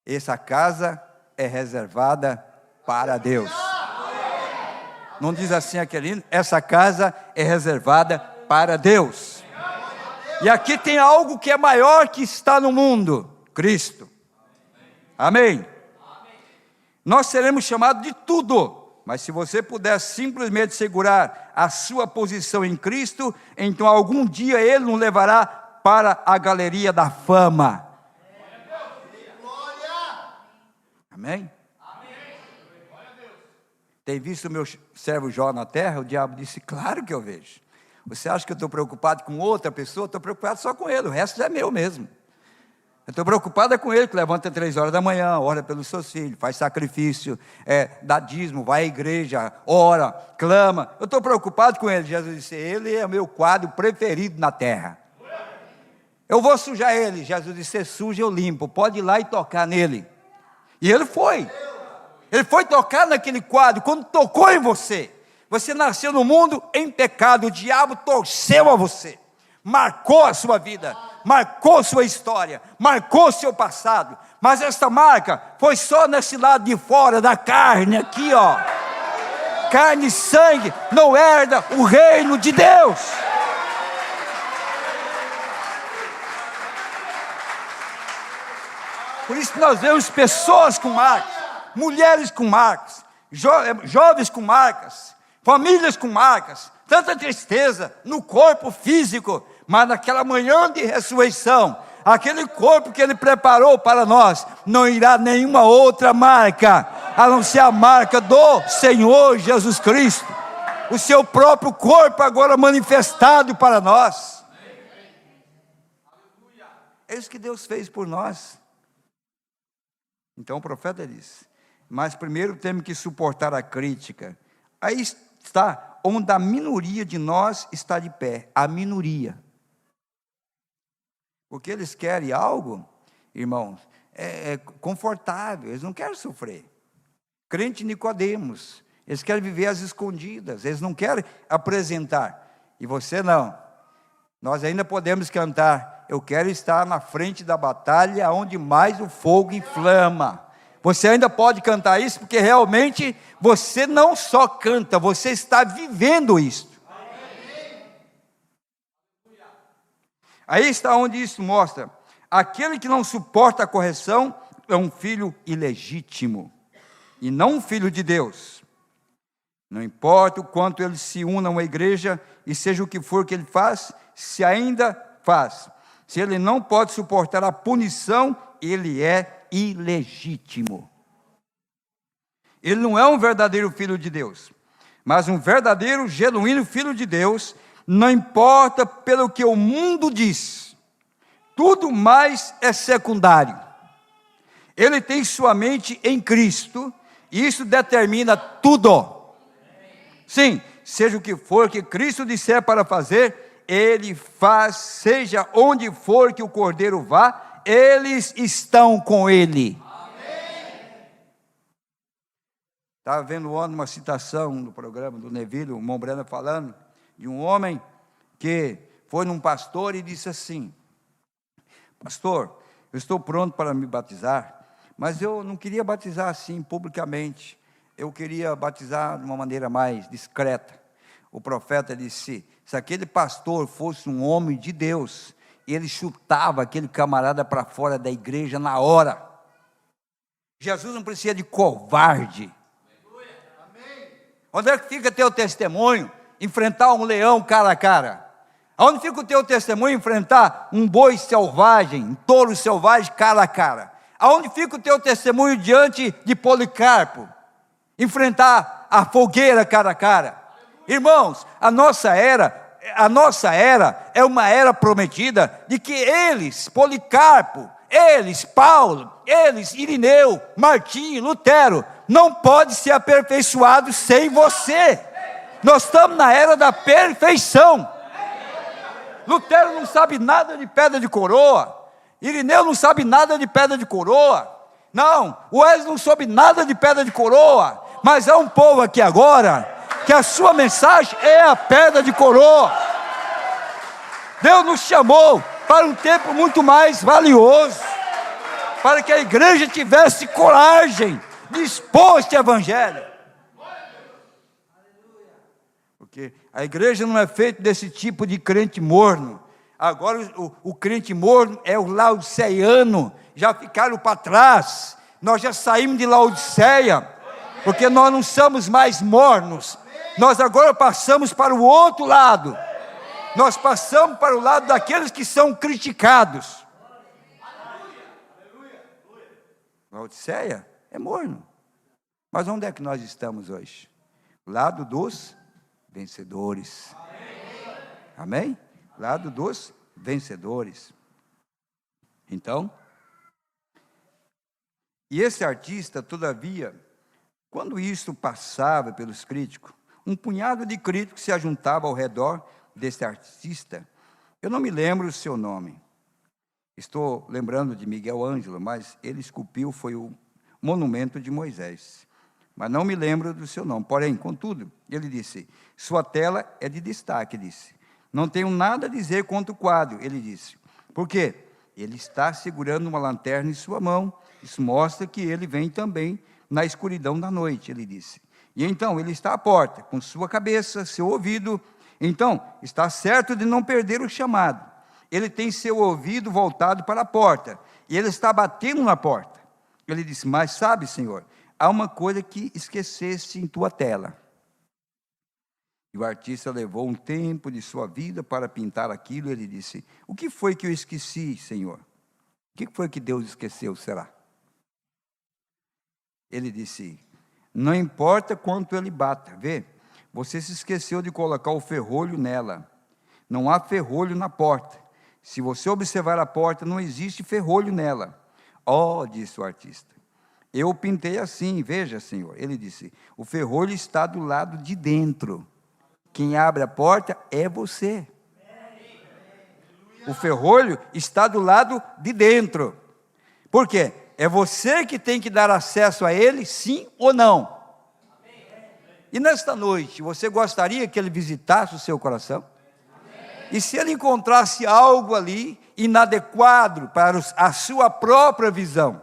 essa casa é reservada para Deus. Não diz assim aquele: essa casa é reservada para Deus. E aqui tem algo que é maior que está no mundo: Cristo. Amém? Nós seremos chamados de tudo, mas se você puder simplesmente segurar a sua posição em Cristo, então algum dia Ele nos levará para a galeria da fama. Amém? Tem visto o meu servo Jó na terra? O diabo disse: claro que eu vejo. Você acha que eu estou preocupado com outra pessoa? Estou preocupado só com ele, o resto é meu mesmo. Eu estou preocupado com ele, que levanta 3 horas da manhã, ora pelos seus filhos, faz sacrifício, dá dízimo, vai à igreja, ora, clama. Eu estou preocupado com ele. Jesus disse: ele é o meu quadro preferido na terra. Eu vou sujar ele. Jesus disse: você suja, eu limpo, pode ir lá e tocar nele. E ele foi. Ele foi tocar naquele quadro. Quando tocou em você, você nasceu no mundo em pecado. O diabo torceu a você, marcou a sua vida, marcou sua história, marcou seu passado. Mas esta marca foi só nesse lado de fora da carne, aqui ó. Carne e sangue não herda o reino de Deus. Por isso nós vemos pessoas com marcas, mulheres com marcas, jovens com marcas, famílias com marcas, tanta tristeza no corpo físico, mas naquela manhã de ressurreição, aquele corpo que Ele preparou para nós, não irá nenhuma outra marca, a não ser a marca do Senhor Jesus Cristo, o seu próprio corpo agora manifestado para nós. É isso que Deus fez por nós. Então o profeta diz: mas primeiro temos que suportar a crítica. Aí está onde a minoria de nós está de pé, a minoria. Porque eles querem algo, irmãos, confortável, eles não querem sofrer. Crente Nicodemos, eles querem viver às escondidas, eles não querem apresentar. E você não. Nós ainda podemos cantar: eu quero estar na frente da batalha, onde mais o fogo inflama. Você ainda pode cantar isso, porque realmente você não só canta, você está vivendo isso. Aí está onde isso mostra: aquele que não suporta a correção é um filho ilegítimo, e não um filho de Deus. Não importa o quanto ele se una a uma igreja, e seja o que for que ele faz, se ainda faz, se ele não pode suportar a punição, ele é ilegítimo. Ele não é um verdadeiro filho de Deus, mas um verdadeiro, genuíno filho de Deus. Não importa pelo que o mundo diz, tudo mais é secundário. Ele tem sua mente em Cristo, e isso determina tudo. Sim, seja o que for que Cristo disser para fazer, Ele faz, seja onde for que o Cordeiro vá, eles estão com Ele. Estava vendo ontem uma citação no programa do Neville, o irmão Breno falando, de um homem que foi num pastor e disse assim: pastor, eu estou pronto para me batizar, mas eu não queria batizar assim publicamente, eu queria batizar de uma maneira mais discreta. O profeta disse: se aquele pastor fosse um homem de Deus, ele chutava aquele camarada para fora da igreja na hora. Jesus não precisa de covarde. Onde é que fica teu testemunho? Enfrentar um leão cara a cara. Onde fica o teu testemunho? Enfrentar um boi selvagem, um touro selvagem cara a cara. Aonde fica o teu testemunho diante de Policarpo? Enfrentar a fogueira cara a cara. Irmãos, a nossa era é uma era prometida de que eles, Policarpo, eles, Paulo, eles, Irineu, Martinho, Lutero, não pode ser aperfeiçoado sem você. Nós estamos na era da perfeição. Lutero não sabe nada de pedra de coroa. Irineu não sabe nada de pedra de coroa. Não, o Wesley não soube nada de pedra de coroa. Mas há um povo aqui agora que a sua mensagem é a pedra de coroa. Deus nos chamou para um tempo muito mais valioso, para que a igreja tivesse coragem de expor este evangelho. Porque a igreja não é feita desse tipo de crente morno. Agora o crente morno é o laodiceano, já ficaram para trás. Nós já saímos de Laodiceia, porque nós não somos mais mornos. Nós agora passamos para o outro lado. Nós passamos para o lado daqueles que são criticados. Laodiceia é morno. Mas onde é que nós estamos hoje? Lado dos vencedores. Amém? Lado dos vencedores. Então, e esse artista, todavia, quando isso passava pelos críticos, um punhado de críticos se ajuntava ao redor desse artista. Eu não me lembro o seu nome. Estou lembrando de Miguel Ângelo, mas ele esculpiu, foi o monumento de Moisés. Mas não me lembro do seu nome. Porém, contudo, ele disse: sua tela é de destaque, disse. Não tenho nada a dizer contra o quadro, ele disse. Por quê? Ele está segurando uma lanterna em sua mão. Isso mostra que ele vem também na escuridão da noite, ele disse. E então, ele está à porta, com sua cabeça, seu ouvido. Então, está certo de não perder o chamado. Ele tem seu ouvido voltado para a porta, e ele está batendo na porta. Ele disse: mas sabe, Senhor, há uma coisa que esqueceste em tua tela. E o artista levou um tempo de sua vida para pintar aquilo, e ele disse: o que foi que eu esqueci, Senhor? O que foi que Deus esqueceu, será? Ele disse: não importa quanto ele bata, vê, você se esqueceu de colocar o ferrolho nela. Não há ferrolho na porta. Se você observar a porta, não existe ferrolho nela. Oh, disse o artista, eu pintei assim, veja, Senhor. Ele disse: o ferrolho está do lado de dentro. Quem abre a porta é você. O ferrolho está do lado de dentro. Por quê? É você que tem que dar acesso a ele, sim ou não? E nesta noite, você gostaria que ele visitasse o seu coração? E se ele encontrasse algo ali inadequado para a sua própria visão?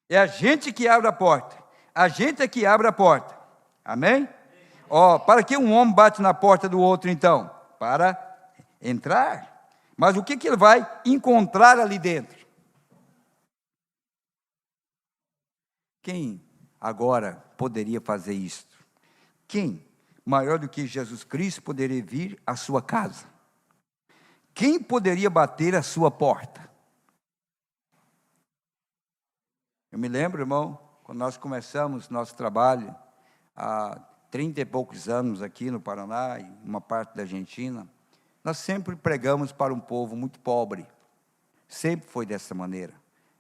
É a gente que abre a porta. A gente é que abre a porta. Amém? Para que um homem bate na porta do outro, então? Para entrar. Mas o que ele vai encontrar ali dentro? Quem agora poderia fazer isso? Quem, maior do que Jesus Cristo, poderia vir à sua casa? Quem poderia bater à sua porta? Eu me lembro, irmão, quando nós começamos nosso trabalho, há 30 e poucos anos aqui no Paraná, e uma parte da Argentina, Nós sempre pregamos para um povo muito pobre. Sempre foi dessa maneira.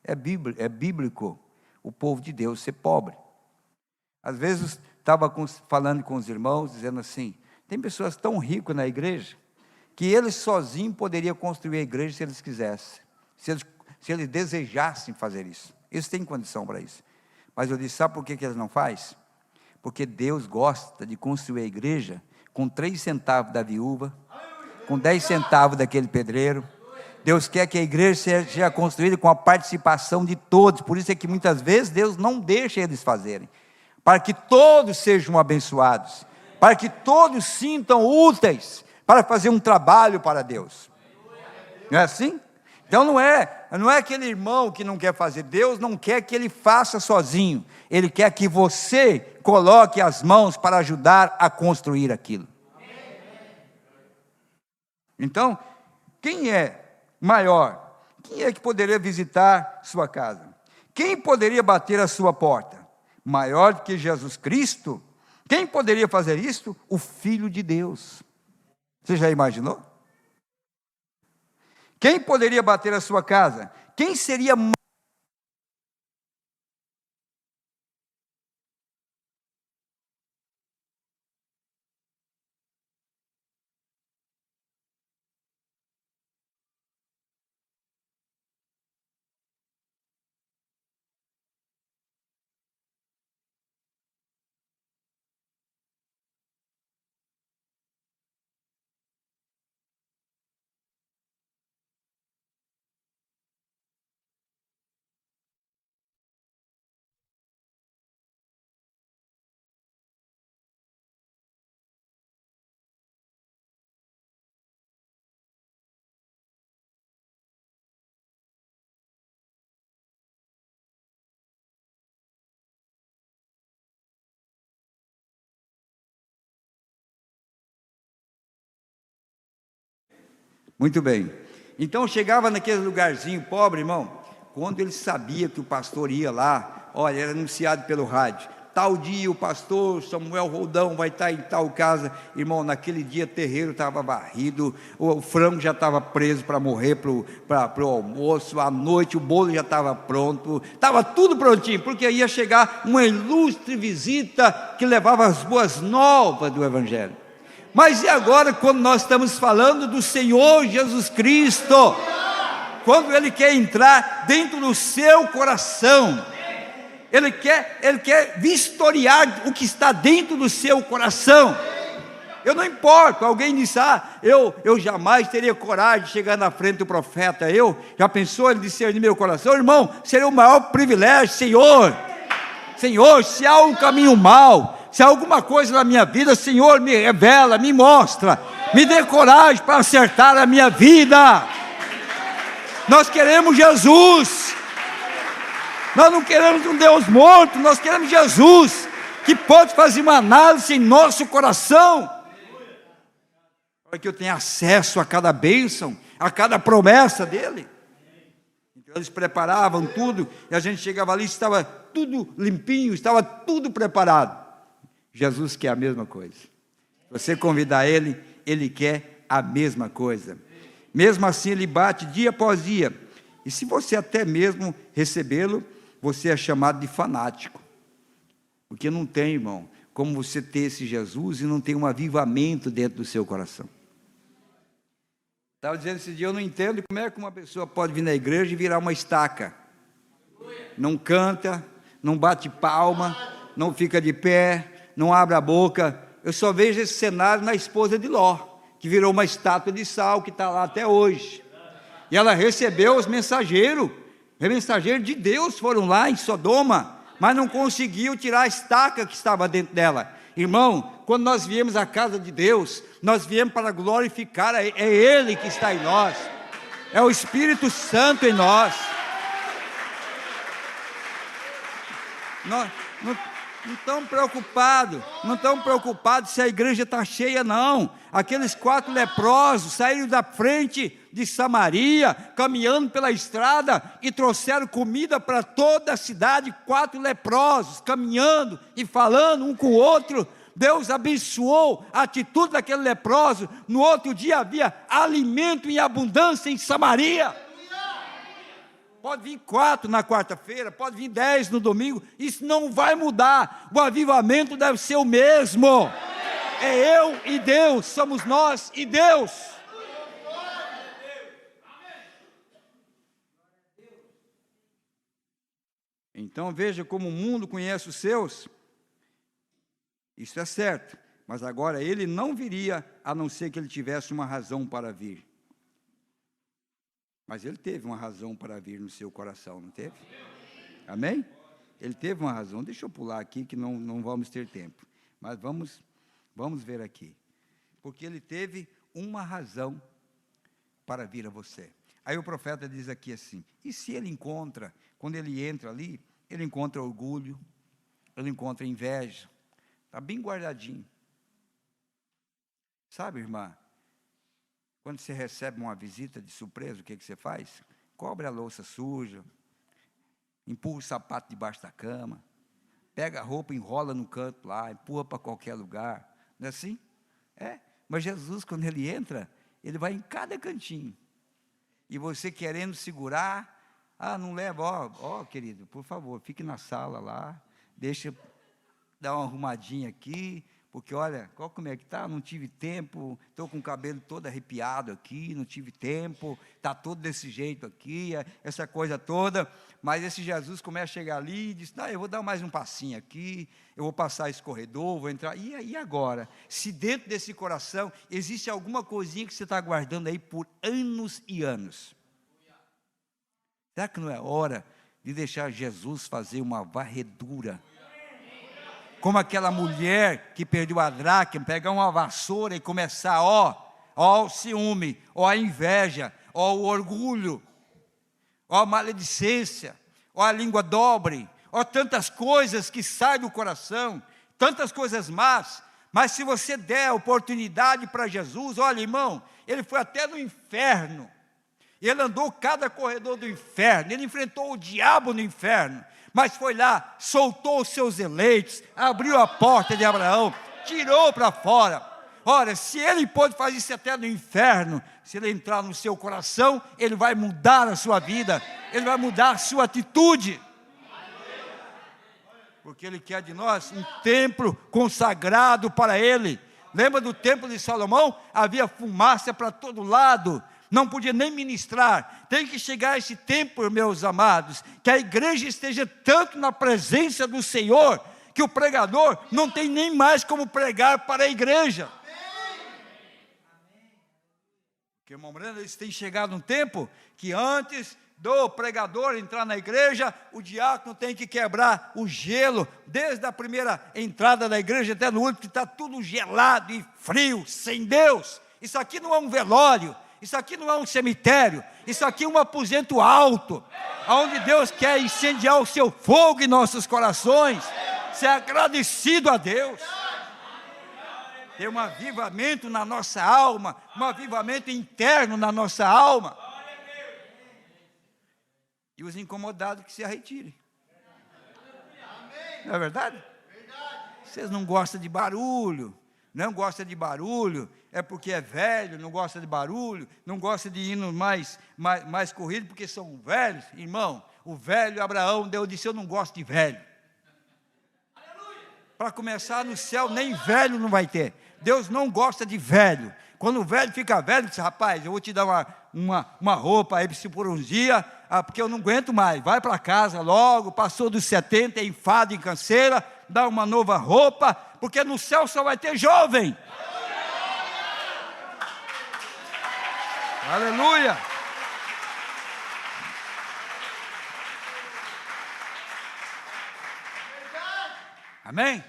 É bíblico o povo de Deus ser pobre. Às vezes, estava falando com os irmãos, dizendo assim, tem pessoas tão ricas na igreja, que eles sozinhos poderiam construir a igreja se eles quisessem, se eles desejassem fazer isso. Eles têm condição para isso. Mas eu disse, sabe por que eles não fazem? Porque Deus gosta de construir a igreja com 3 centavos da viúva, com 10 centavos daquele pedreiro. Deus quer que a igreja seja construída com a participação de todos. Por isso é que muitas vezes Deus não deixa eles fazerem, para que todos sejam abençoados, para que todos sintam úteis para fazer um trabalho para Deus. Não é assim? Então não é aquele irmão que não quer fazer. Deus não quer que ele faça sozinho. Ele quer que você coloque as mãos para ajudar a construir aquilo. Então, quem é maior? Quem é que poderia visitar sua casa? Quem poderia bater a sua porta? Maior do que Jesus Cristo? Quem poderia fazer isto? O Filho de Deus. Você já imaginou? Quem poderia bater a sua casa? Quem seria Muito bem. Então chegava naquele lugarzinho pobre, irmão, quando ele sabia que o pastor ia lá, olha, era anunciado pelo rádio, tal dia o pastor Samuel Roldão vai estar em tal casa, irmão, naquele dia o terreiro estava varrido, o frango já estava preso para morrer para o almoço, à noite o bolo já estava pronto, estava tudo prontinho, porque ia chegar uma ilustre visita que levava as boas novas do Evangelho. Mas e agora, quando nós estamos falando do Senhor Jesus Cristo, quando Ele quer entrar dentro do seu coração, Ele quer vistoriar o que está dentro do seu coração. Eu não importo, alguém disse, eu jamais teria coragem de chegar na frente do profeta, já pensou ele discernir meu coração? Irmão, seria o maior privilégio, Senhor, se há um caminho mau, se há alguma coisa na minha vida, Senhor, me revela, me mostra, me dê coragem para acertar a minha vida. Nós queremos Jesus, nós não queremos um Deus morto, nós queremos Jesus, que pode fazer uma análise em nosso coração, para que eu tenha acesso a cada bênção, a cada promessa dEle. Então eles preparavam tudo, e a gente chegava ali, estava tudo limpinho, estava tudo preparado. Jesus quer a mesma coisa. Você convidar Ele, Ele quer a mesma coisa. Mesmo assim Ele bate dia após dia, e se você até mesmo recebê-lo, você é chamado de fanático, porque não tem, irmão, como você ter esse Jesus e não ter um avivamento dentro do seu coração. Estava dizendo esse dia, eu não entendo como é que uma pessoa pode vir na igreja e virar uma estaca, não canta, não bate palma, não fica de pé, não abre a boca. Eu só vejo esse cenário na esposa de Ló, que virou uma estátua de sal, que está lá até hoje, e ela recebeu os mensageiros de Deus, foram lá em Sodoma, mas não conseguiu tirar a estaca que estava dentro dela. Irmão, quando nós viemos à casa de Deus, nós viemos para glorificar, é Ele que está em nós, é o Espírito Santo em nós. Nós não estão preocupados se a igreja está cheia, não. Aqueles 4 leprosos saíram da frente de Samaria, caminhando pela estrada, e trouxeram comida para toda a cidade. 4 leprosos, caminhando e falando um com o outro, Deus abençoou a atitude daquele leproso. No outro dia havia alimento em abundância em Samaria. Pode vir 4 na quarta-feira, pode vir 10 no domingo, isso não vai mudar. O avivamento deve ser o mesmo. É eu e Deus, somos nós e Deus. Então veja como o mundo conhece os seus. Isso é certo, mas agora ele não viria a não ser que ele tivesse uma razão para vir. Mas ele teve uma razão para vir no seu coração, não teve? Amém? Ele teve uma razão. Deixa eu pular aqui que não vamos ter tempo. Mas vamos ver aqui. Porque ele teve uma razão para vir a você. Aí o profeta diz aqui assim, e se ele encontra, quando ele entra ali, ele encontra orgulho, ele encontra inveja, está bem guardadinho. Sabe, irmã, quando você recebe uma visita de surpresa, o que você faz? Cobre a louça suja, empurra o sapato debaixo da cama, pega a roupa, enrola no canto lá, empurra para qualquer lugar, não é assim? É, mas Jesus, quando ele entra, ele vai em cada cantinho, e você querendo segurar, não leva, querido, por favor, fique na sala lá, deixa dar uma arrumadinha aqui, porque olha, como é que está? Não tive tempo, estou com o cabelo todo arrepiado aqui, não tive tempo, está todo desse jeito aqui, essa coisa toda, mas esse Jesus começa a chegar ali e diz, eu vou dar mais um passinho aqui, eu vou passar esse corredor, vou entrar, e agora? Se dentro desse coração existe alguma coisinha que você está guardando aí por anos e anos, será que não é hora de deixar Jesus fazer uma varredura? Como aquela mulher que perdeu a dracma, pegar uma vassoura e começar, o ciúme, a inveja, o orgulho, a maledicência, a língua dobre, tantas coisas que saem do coração, tantas coisas más, mas se você der a oportunidade para Jesus, olha, irmão, ele foi até no inferno, ele andou cada corredor do inferno, ele enfrentou o diabo no inferno, mas foi lá, soltou os seus eleitos, abriu a porta de Abraão, tirou para fora. Ora, se ele pode fazer isso até no inferno, se ele entrar no seu coração, ele vai mudar a sua vida, ele vai mudar a sua atitude. Porque ele quer de nós um templo consagrado para ele. Lembra do templo de Salomão? Havia fumaça para todo lado, não podia nem ministrar. Tem que chegar a esse tempo, meus amados, que a igreja esteja tanto na presença do Senhor, que o pregador não tem nem mais como pregar para a igreja. Porque, irmão Breno, eles têm chegado um tempo que antes do pregador entrar na igreja, o diácono tem que quebrar o gelo, desde a primeira entrada da igreja até no último, que está tudo gelado e frio, sem Deus. Isso aqui não é um velório, isso aqui não é um cemitério, isso aqui é um aposento alto, onde Deus quer incendiar o seu fogo em nossos corações, ser agradecido a Deus, ter um avivamento na nossa alma, um avivamento interno na nossa alma, e os incomodados que se retirem, não é verdade? Vocês não gostam de barulho, não gosta de barulho, é porque é velho, não gosta de barulho, não gosta de hino mais corrido, porque são velhos. Irmão, o velho Abraão, Deus disse, eu não gosto de velho. Para começar, no céu, nem velho não vai ter. Deus não gosta de velho. Quando o velho fica velho, diz, rapaz, eu vou te dar uma roupa aí por uns dias, porque eu não aguento mais. Vai para casa logo, passou dos 70, é enfado em canseira, dá uma nova roupa, porque no céu só vai ter jovem. Aleluia! Amém?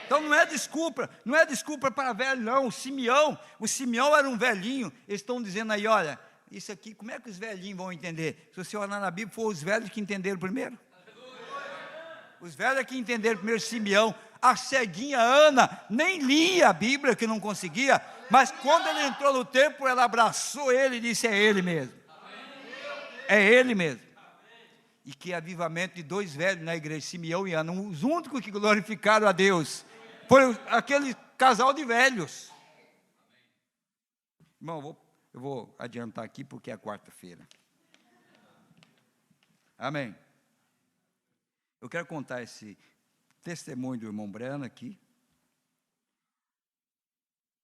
Então não é desculpa para velho não. O Simeão era um velhinho. Eles estão dizendo aí, olha, isso aqui, como é que os velhinhos vão entender? Se você olhar na Bíblia, foram os velhos que entenderam primeiro. Os velhos é que entenderam primeiro Simeão. A ceguinha Ana nem lia a Bíblia, que não conseguia, mas quando ele entrou no templo, ela abraçou ele e disse, é ele mesmo. É ele mesmo. E que avivamento de 2 velhos na igreja, Simeão e Ana, os únicos que glorificaram a Deus. Foi aquele casal de velhos. Irmão, eu vou adiantar aqui porque é quarta-feira. Amém. Eu quero contar esse testemunho do irmão Breno aqui,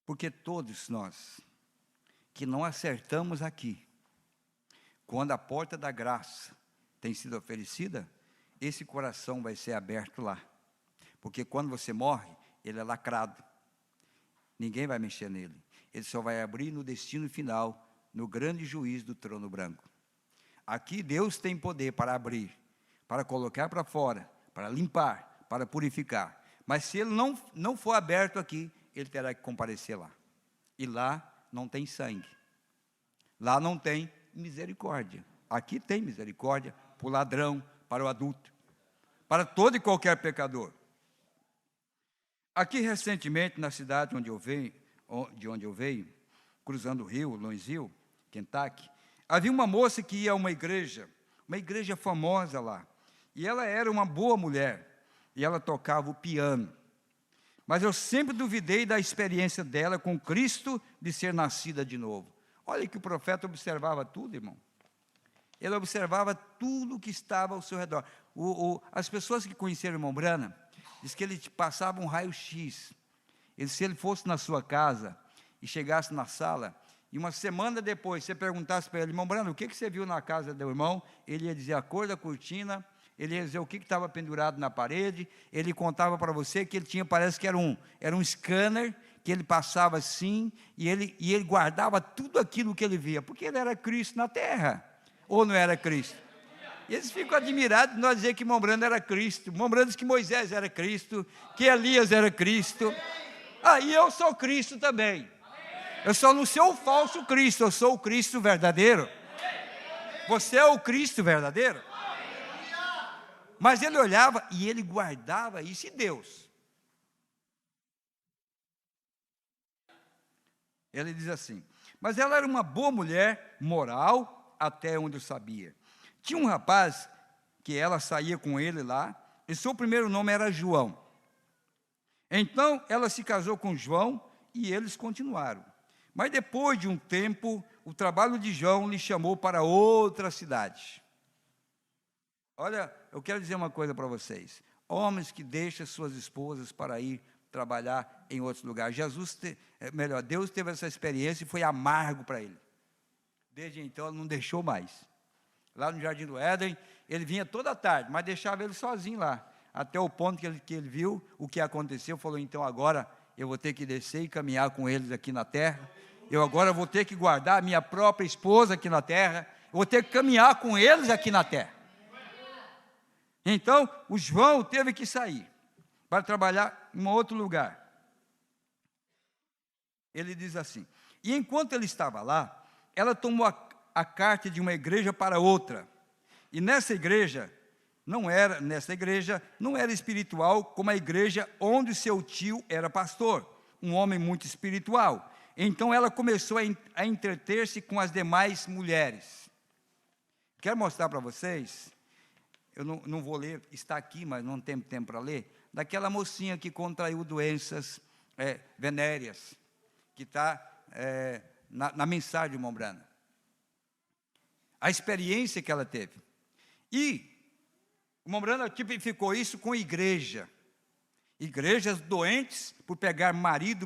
porque todos nós que não acertamos aqui, quando a porta da graça tem sido oferecida, esse coração vai ser aberto lá, porque quando você morre, ele é lacrado, ninguém vai mexer nele, ele só vai abrir no destino final, no grande juízo do trono branco. Aqui Deus tem poder para abrir, para colocar para fora, para limpar, para purificar. Mas se ele não for aberto aqui, ele terá que comparecer lá. E lá não tem sangue. Lá não tem misericórdia. Aqui tem misericórdia para o ladrão, para o adulto, para todo e qualquer pecador. Aqui recentemente, na cidade de onde eu venho, cruzando o rio, Louisville, Kentucky, havia uma moça que ia a uma igreja famosa lá. E ela era uma boa mulher, e ela tocava o piano. Mas eu sempre duvidei da experiência dela com Cristo de ser nascida de novo. Olha que o profeta observava tudo, irmão. Ele observava tudo que estava ao seu redor. As pessoas que conheceram o irmão Brana, diz que ele passava um raio-x. Se ele fosse na sua casa e chegasse na sala, e uma semana depois você perguntasse para ele, irmão Brana, o que você viu na casa do irmão? Ele ia dizer a cor da cortina, ele ia dizer o que estava pendurado na parede, ele contava para você que ele tinha, parece que era um scanner, que ele passava assim, e ele guardava tudo aquilo que ele via, porque ele era Cristo na terra, ou não era Cristo? E eles ficam admirados de nós dizer que irmão Brando era Cristo. Irmão Brando diz que Moisés era Cristo, que Elias era Cristo. E eu sou Cristo também. Eu só não sou o falso Cristo, eu sou o Cristo verdadeiro. Você é o Cristo verdadeiro? Mas ele olhava e ele guardava isso em Deus. Ele diz assim, mas ela era uma boa mulher, moral, até onde eu sabia. Tinha um rapaz que ela saía com ele lá, e seu primeiro nome era João. Então ela se casou com João e eles continuaram. Mas depois de um tempo, o trabalho de João lhe chamou para outra cidade. Olha, eu quero dizer uma coisa para vocês. Homens que deixam suas esposas para ir trabalhar em outros lugares. Deus teve essa experiência e foi amargo para ele. Desde então, ele não deixou mais. Lá no Jardim do Éden, ele vinha toda tarde, mas deixava ele sozinho lá. Até o ponto que ele viu o que aconteceu, falou, então agora eu vou ter que descer e caminhar com eles aqui na terra. Eu agora vou ter que guardar a minha própria esposa aqui na terra. Eu vou ter que caminhar com eles aqui na terra. Então, o João teve que sair para trabalhar em um outro lugar. Ele diz assim, e enquanto ele estava lá, ela tomou a carta de uma igreja para outra. E nessa igreja não era espiritual como a igreja onde seu tio era pastor, um homem muito espiritual. Então ela começou a entreter-se com as demais mulheres. Quero mostrar para vocês, eu não vou ler, está aqui, mas não tenho tempo para ler, daquela mocinha que contraiu doenças venéreas, que está na mensagem de irmão Brana. A experiência que ela teve. E o irmão Brana tipificou isso com igreja. Igrejas doentes por pegar marido.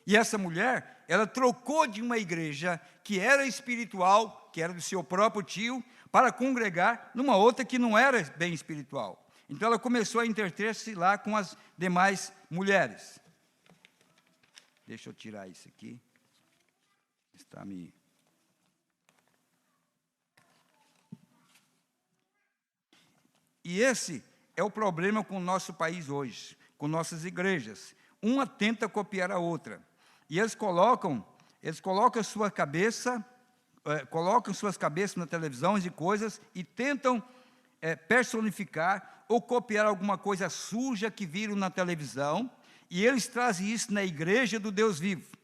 E essa mulher, ela trocou de uma igreja que era espiritual, que era do seu próprio tio, para congregar numa outra que não era bem espiritual. Então ela começou a entreter-se lá com as demais mulheres. Deixa eu tirar isso aqui. E esse é o problema com o nosso país hoje, com nossas igrejas. Uma tenta copiar a outra. E eles colocam sua cabeça, colocam suas cabeças na televisão e coisas e tentam personificar ou copiar alguma coisa suja que viram na televisão, e eles trazem isso na igreja do Deus vivo.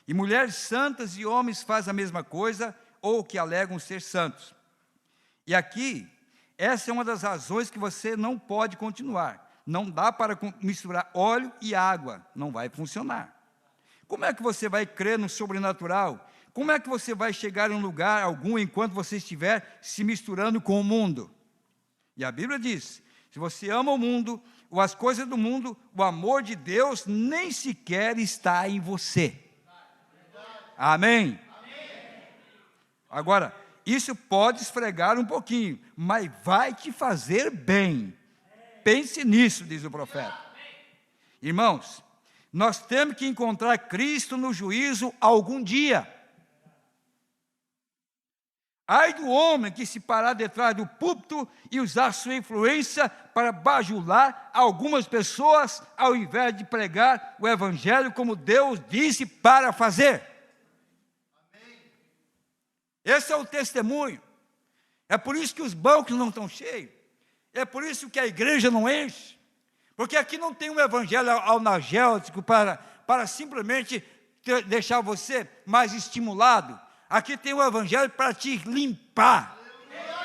E mulheres santas e homens fazem a mesma coisa, ou que alegam ser santos. E aqui, essa é uma das razões que você não pode continuar. Não dá para misturar óleo e água, não vai funcionar. Como é que você vai crer no sobrenatural? Como é que você vai chegar em um lugar algum enquanto você estiver se misturando com o mundo? E a Bíblia diz, se você ama o mundo, ou as coisas do mundo, o amor de Deus nem sequer está em você. Amém? Agora, isso pode esfregar um pouquinho, mas vai te fazer bem. Pense nisso, diz o profeta. Irmãos, nós temos que encontrar Cristo no juízo algum dia. Ai do homem que se parar detrás do púlpito e usar sua influência para bajular algumas pessoas, ao invés de pregar o evangelho como Deus disse para fazer. Esse é o testemunho. É por isso que os bancos não estão cheios. É por isso que a igreja não enche. Porque aqui não tem um evangelho analgésico para simplesmente deixar você mais estimulado. Aqui tem um evangelho para te limpar.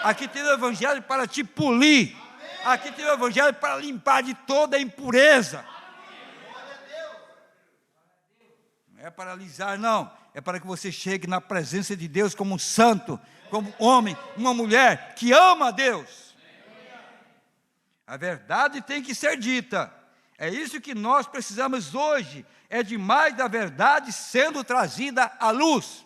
Aqui tem um evangelho para te polir. Aqui tem um evangelho para limpar de toda a impureza. Não é para alisar, não. É para que você chegue na presença de Deus como um santo, como um homem, uma mulher que ama a Deus. A verdade tem que ser dita. É isso que nós precisamos hoje. É demais da verdade sendo trazida à luz.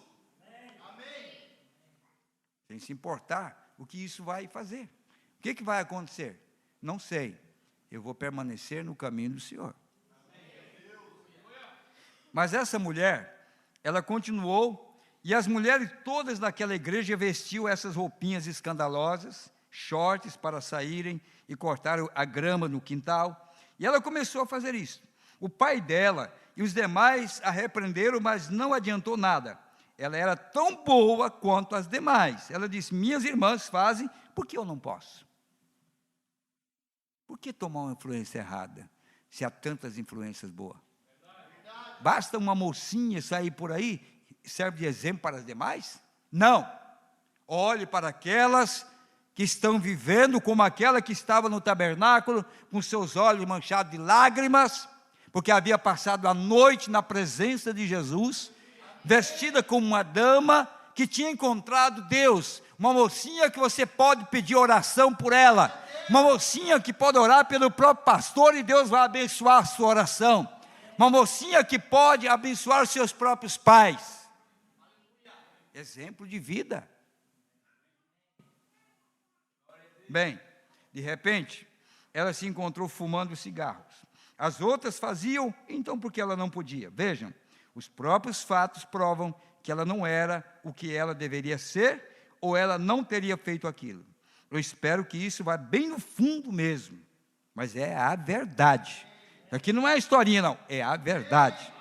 Sem se importar o que isso vai fazer. O que vai acontecer? Não sei. Eu vou permanecer no caminho do Senhor. Mas essa mulher, ela continuou, e as mulheres todas daquela igreja vestiam essas roupinhas escandalosas, shorts para saírem e cortar a grama no quintal. E ela começou a fazer isso. O pai dela e os demais a repreenderam, mas não adiantou nada. Ela era tão boa quanto as demais. Ela disse, minhas irmãs fazem, por que eu não posso? Por que tomar uma influência errada, se há tantas influências boas? Basta uma mocinha sair por aí, serve de exemplo para as demais? Não. Olhe para aquelas que estão vivendo como aquela que estava no tabernáculo, com seus olhos manchados de lágrimas, porque havia passado a noite na presença de Jesus, vestida como uma dama que tinha encontrado Deus, uma mocinha que você pode pedir oração por ela, uma mocinha que pode orar pelo próprio pastor e Deus vai abençoar a sua oração, uma mocinha que pode abençoar seus próprios pais. Exemplo de vida. Bem, de repente, ela se encontrou fumando cigarros. As outras faziam, então por que ela não podia? Vejam, os próprios fatos provam que ela não era o que ela deveria ser, ou ela não teria feito aquilo. Eu espero que isso vá bem no fundo mesmo, mas é a verdade. Aqui não é a historinha, não, é a verdade.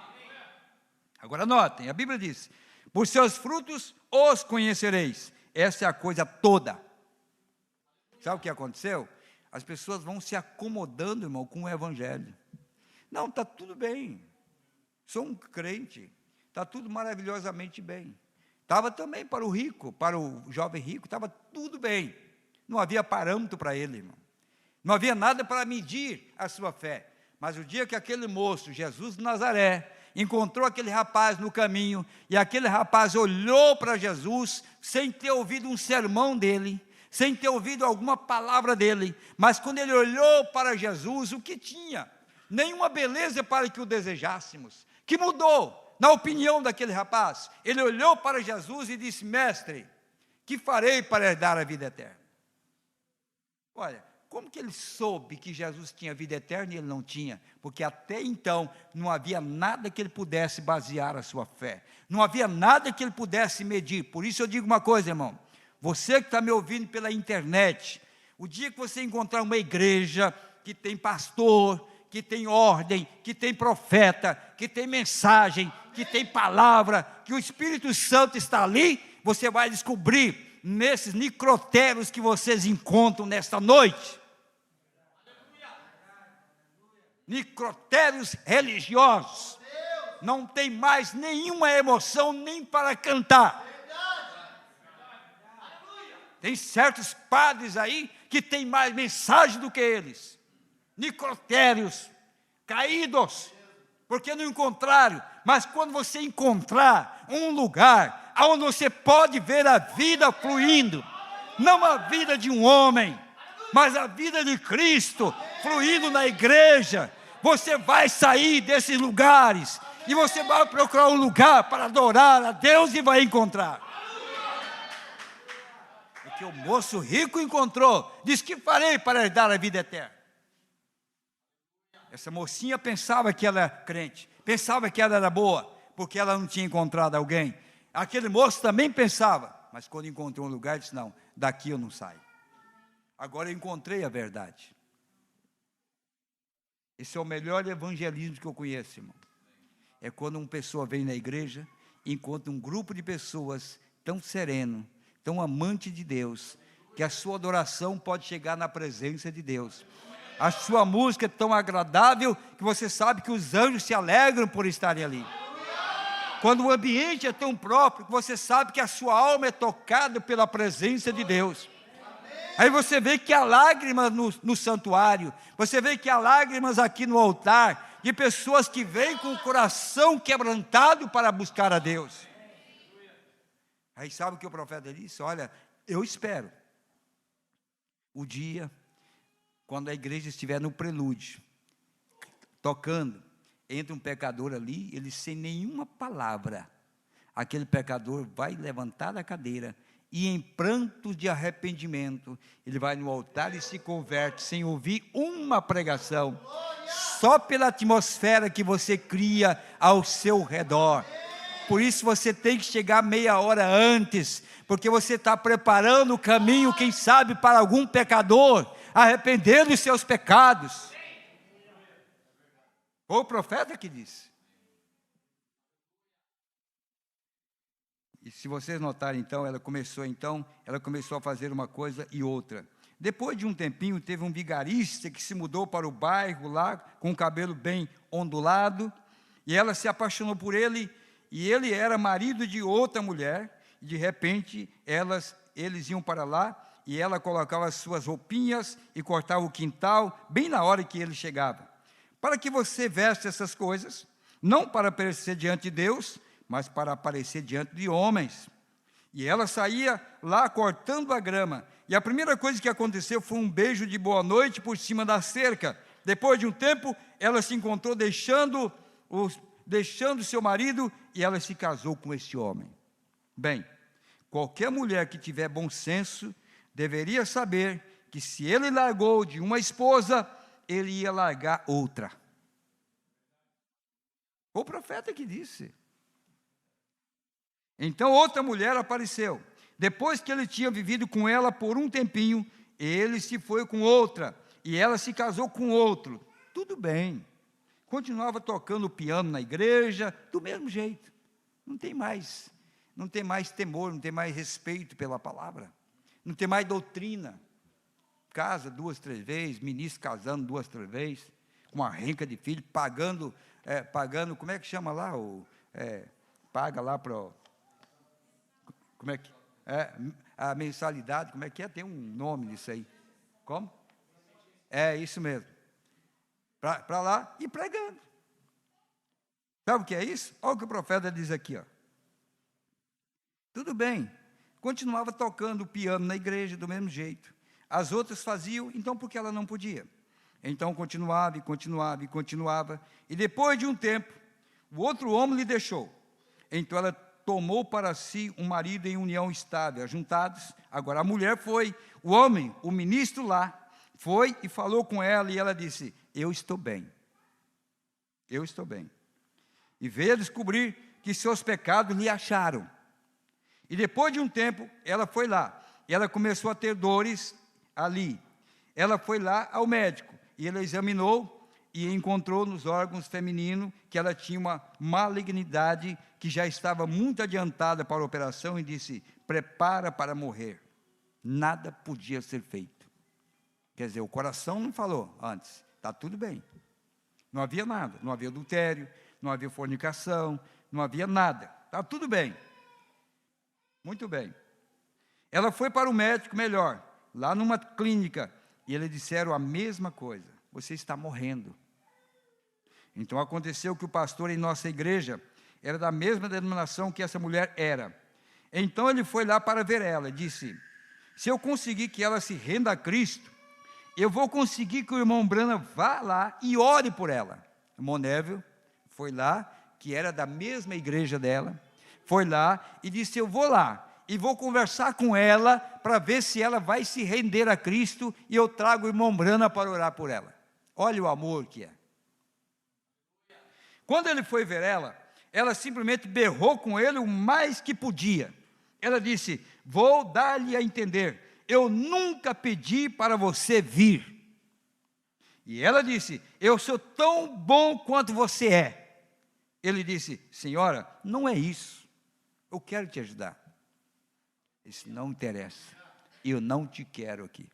Agora notem, a Bíblia diz, por seus frutos os conhecereis. Essa é a coisa toda. Sabe o que aconteceu? As pessoas vão se acomodando, irmão, com o evangelho. Não, está tudo bem. Sou um crente, está tudo maravilhosamente bem. Estava também para o rico, para o jovem rico, estava tudo bem. Não havia parâmetro para ele, irmão. Não havia nada para medir a sua fé. Mas o dia que aquele moço, Jesus de Nazaré, encontrou aquele rapaz no caminho, e aquele rapaz olhou para Jesus, sem ter ouvido um sermão dele, sem ter ouvido alguma palavra dele, mas quando ele olhou para Jesus, o que tinha? Nenhuma beleza para que o desejássemos. Que mudou na opinião daquele rapaz? Ele olhou para Jesus e disse, mestre, que farei para herdar a vida eterna? Olha, como que ele soube que Jesus tinha vida eterna e ele não tinha? Porque até então não havia nada que ele pudesse basear a sua fé. Não havia nada que ele pudesse medir. Por isso eu digo uma coisa, irmão. Você que está me ouvindo pela internet, o dia que você encontrar uma igreja que tem pastor, que tem ordem, que tem profeta, que tem mensagem, que tem palavra, que o Espírito Santo está ali, você vai descobrir nesses necrotérios que vocês encontram nesta noite. Necrotérios religiosos. Não tem mais nenhuma emoção nem para cantar. Tem certos padres aí que têm mais mensagem do que eles. necrotérios, caídos, porque não encontraram. Mas quando você encontrar um lugar onde você pode ver a vida fluindo, não a vida de um homem, mas a vida de Cristo fluindo na igreja, você vai sair desses lugares e você vai procurar um lugar para adorar a Deus e vai encontrar. Porque o moço rico encontrou, diz: que farei para herdar a vida eterna? Essa mocinha pensava que ela era crente, pensava que ela era boa, porque ela não tinha encontrado alguém. Aquele moço também pensava, mas quando encontrou um lugar, disse: não, daqui eu não saio. Agora eu encontrei a verdade. Esse é o melhor evangelismo que eu conheço, irmão. É quando uma pessoa vem na igreja e encontra um grupo de pessoas tão sereno, tão amante de Deus, que a sua adoração pode chegar na presença de Deus. A sua música é tão agradável que você sabe que os anjos se alegram por estarem ali. Quando o ambiente é tão próprio que você sabe que a sua alma é tocada pela presença de Deus. Aí você vê que há lágrimas no santuário, você vê que há lágrimas aqui no altar, de pessoas que vêm com o coração quebrantado para buscar a Deus. Aí sabe o que o profeta disse? Olha, eu espero o dia quando a igreja estiver no prelúdio, tocando, entra um pecador ali, ele sem nenhuma palavra, aquele pecador vai levantar da cadeira, e em prantos de arrependimento, ele vai no altar e se converte, sem ouvir uma pregação, só pela atmosfera que você cria ao seu redor. Por isso você tem que chegar meia hora antes, porque você está preparando o caminho, quem sabe, para algum pecador arrepender dos seus pecados. Foi o profeta que disse. E se vocês notarem, então, ela começou a fazer uma coisa e outra. Depois de um tempinho, teve um vigarista que se mudou para o bairro lá, com o cabelo bem ondulado, e ela se apaixonou por ele, e ele era marido de outra mulher, e de repente, eles iam para lá, e ela colocava as suas roupinhas, e cortava o quintal, bem na hora que ele chegava. Para que você veste essas coisas, não para aparecer diante de Deus, mas para aparecer diante de homens. E ela saía lá cortando a grama. E a primeira coisa que aconteceu foi um beijo de boa noite por cima da cerca. Depois de um tempo, ela se encontrou deixando seu marido e ela se casou com esse homem. Bem, qualquer mulher que tiver bom senso deveria saber que se ele largou de uma esposa, ele ia largar outra. O profeta que disse. Então outra mulher apareceu. Depois que ele tinha vivido com ela por um tempinho, ele se foi com outra, e ela se casou com outro. Tudo bem. Continuava tocando piano na igreja, do mesmo jeito. Não tem mais temor, não tem mais respeito pela palavra. Não tem mais doutrina. Casa 2, 3 vezes, ministro casando 2, 3 vezes, com uma renca de filho, pagando, como é que chama lá? Paga lá para... Como é que a mensalidade, como é que é? Tem um nome disso aí. Como? É isso mesmo. Para lá e pregando. Sabe o que é isso? Olha o que o profeta diz aqui, ó. Tudo bem. Continuava tocando o piano na igreja do mesmo jeito. As outras faziam, então por que ela não podia? Então continuava e continuava e continuava. E depois de um tempo, o outro homem lhe deixou. Então ela tomou para si um marido em união estável, ajuntados. Agora a mulher foi, o homem, o ministro lá, foi e falou com ela, e ela disse: eu estou bem. Eu estou bem. E veio a descobrir que seus pecados lhe acharam. E depois de um tempo, ela foi lá, e ela começou a ter dores ali. Ela foi lá ao médico, e ele examinou, e encontrou nos órgãos femininos que ela tinha uma malignidade que já estava muito adiantada para a operação, e disse: prepara para morrer. Nada podia ser feito. Quer dizer, o coração não falou antes, está tudo bem. Não havia nada, não havia adultério, não havia fornicação, não havia nada, está tudo bem. Muito bem. Ela foi para o médico melhor, lá numa clínica, e eles disseram a mesma coisa. você está morrendo. Então aconteceu que o pastor em nossa igreja era da mesma denominação que essa mulher era. Então ele foi lá para ver ela, disse: se eu conseguir que ela se renda a Cristo, eu vou conseguir que o irmão Branham vá lá e ore por ela. O irmão Neville foi lá, que era da mesma igreja dela, foi lá e disse: eu vou lá e vou conversar com ela para ver se ela vai se render a Cristo, e eu trago o irmão Branham para orar por ela. Olha o amor que é. Quando ele foi ver ela, ela simplesmente berrou com ele o mais que podia. Ela disse: vou dar-lhe a entender, eu nunca pedi para você vir. E ela disse: eu sou tão bom quanto você é. Ele disse: senhora, não é isso, eu quero te ajudar. Isso não interessa, eu não te quero aqui.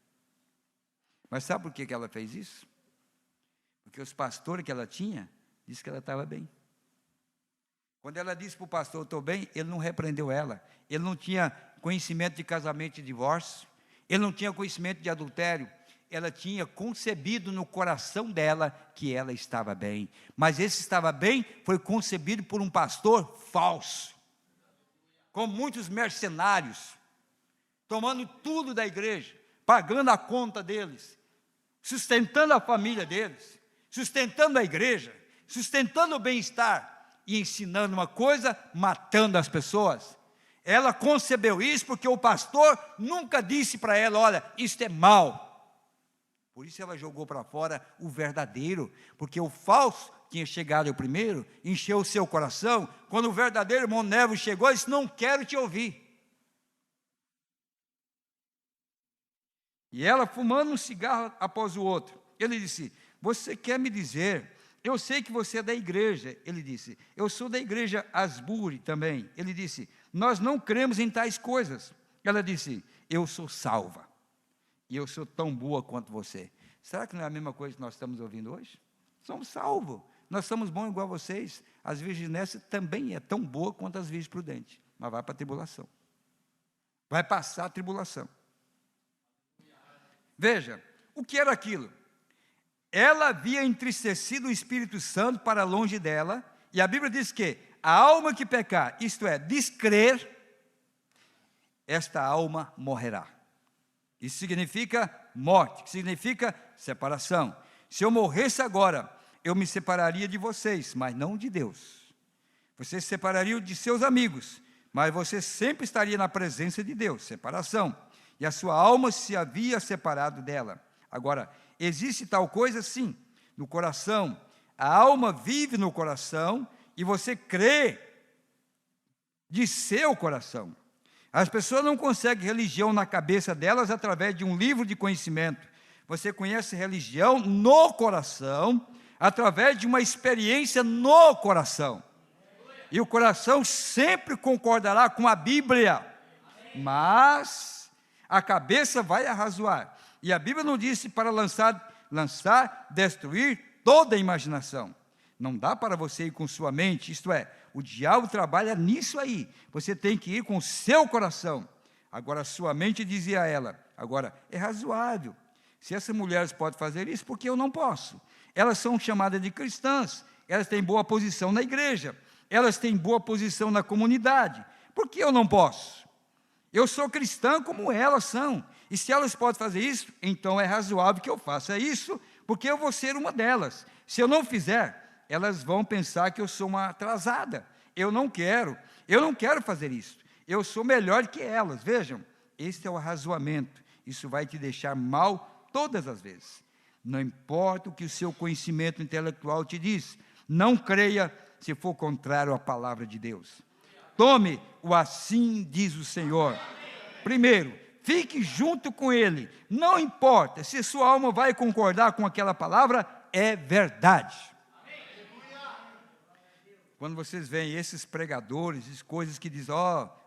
Mas sabe por que ela fez isso? Porque os pastores que ela tinha, disse que ela estava bem. Quando ela disse para o pastor: estou bem, ele não repreendeu ela. Ele não tinha conhecimento de casamento e divórcio, ele não tinha conhecimento de adultério. Ela tinha concebido no coração dela que ela estava bem. Mas esse estava bem foi concebido por um pastor falso, com muitos mercenários, tomando tudo da igreja, pagando a conta deles, sustentando a família deles, sustentando a igreja, sustentando o bem-estar, e ensinando uma coisa, matando as pessoas. Ela concebeu isso porque o pastor nunca disse para ela: olha, isto é mal. Por isso ela jogou para fora o verdadeiro, porque o falso tinha chegado primeiro, encheu o seu coração. Quando o verdadeiro irmão Neville chegou, ele disse: não quero te ouvir. E ela fumando um cigarro após o outro. Ele disse: você quer me dizer, eu sei que você é da igreja. Ele disse: eu sou da igreja Asbury também. Ele disse: nós não cremos em tais coisas. Ela disse: eu sou salva, e eu sou tão boa quanto você. Será que não é a mesma coisa que nós estamos ouvindo hoje? Somos salvos, nós somos bons igual a vocês. As virgens nessa também é tão boa quanto as virgens prudentes, mas vai para a tribulação, vai passar a tribulação. Veja, o que era aquilo? Ela havia entristecido o Espírito Santo para longe dela, e a Bíblia diz que a alma que pecar, isto é, descrer, esta alma morrerá. Isso significa morte, que significa separação. Se eu morresse agora, eu me separaria de vocês, mas não de Deus. Você se separaria de seus amigos, mas você sempre estaria na presença de Deus. Separação. E a sua alma se havia separado dela. Agora, existe tal coisa, sim, no coração. A alma vive no coração e você crê de seu coração. As pessoas não conseguem religião na cabeça delas através de um livro de conhecimento. Você conhece religião no coração, através de uma experiência no coração. E o coração sempre concordará com a Bíblia, mas a cabeça vai arrazoar. E a Bíblia não disse para lançar, destruir toda a imaginação. Não dá para você ir com sua mente, isto é, o diabo trabalha nisso aí. Você tem que ir com o seu coração. Agora, sua mente dizia a ela: agora, é razoável. Se essas mulheres podem fazer isso, por que eu não posso? Elas são chamadas de cristãs, elas têm boa posição na igreja, elas têm boa posição na comunidade. Por que eu não posso? Eu sou cristã como elas são. E se elas podem fazer isso, então é razoável que eu faça isso, porque eu vou ser uma delas. Se eu não fizer, elas vão pensar que eu sou uma atrasada. Eu não quero fazer isso. Eu sou melhor que elas. Vejam, esse é o arrazoamento. Isso vai te deixar mal todas as vezes. Não importa o que o seu conhecimento intelectual te diz, não creia se for contrário à palavra de Deus. Tome o assim diz o Senhor. Primeiro, fique junto com Ele. Não importa se sua alma vai concordar com aquela palavra, é verdade. Quando vocês veem esses pregadores, essas coisas que dizem: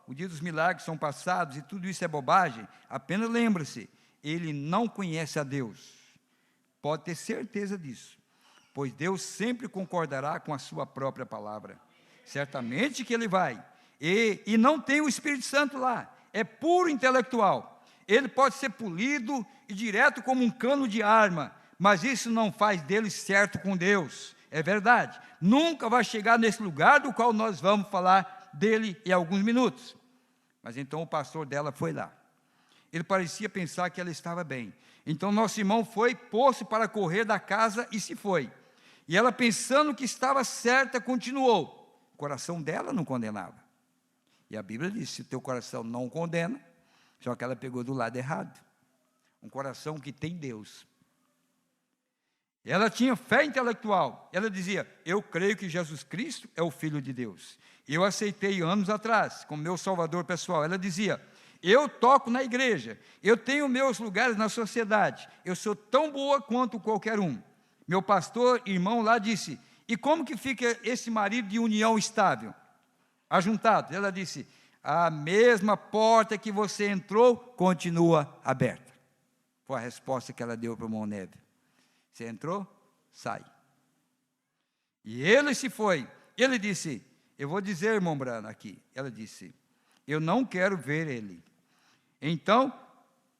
o dia dos milagres são passados e tudo isso é bobagem, apenas lembre-se, ele não conhece a Deus. Pode ter certeza disso, pois Deus sempre concordará com a sua própria palavra. Certamente que Ele vai. E não tem o Espírito Santo lá, é puro intelectual. Ele pode ser polido e direto como um cano de arma, mas isso não faz dele certo com Deus. É verdade, nunca vai chegar nesse lugar do qual nós vamos falar dele em alguns minutos. Mas então o pastor dela foi lá. Ele parecia pensar que ela estava bem. Então nosso irmão foi, pôs-se para correr da casa e se foi. E ela, pensando que estava certa, continuou. O coração dela não condenava. E a Bíblia diz, se o teu coração não condena, só que ela pegou do lado errado. Um coração que tem Deus. Ela tinha fé intelectual. Ela dizia, eu creio que Jesus Cristo é o Filho de Deus. Eu aceitei anos atrás, como meu salvador pessoal. Ela dizia, eu toco na igreja, eu tenho meus lugares na sociedade, eu sou tão boa quanto qualquer um. Meu pastor, irmão lá disse, e como que fica esse marido de união estável? Ajuntado. Ela disse, a mesma porta que você entrou, continua aberta. Foi a resposta que ela deu para o irmão Neve. Você entrou? Sai. E ele se foi. Ele disse, eu vou dizer, irmão Brana, aqui. Ela disse, eu não quero ver ele. Então,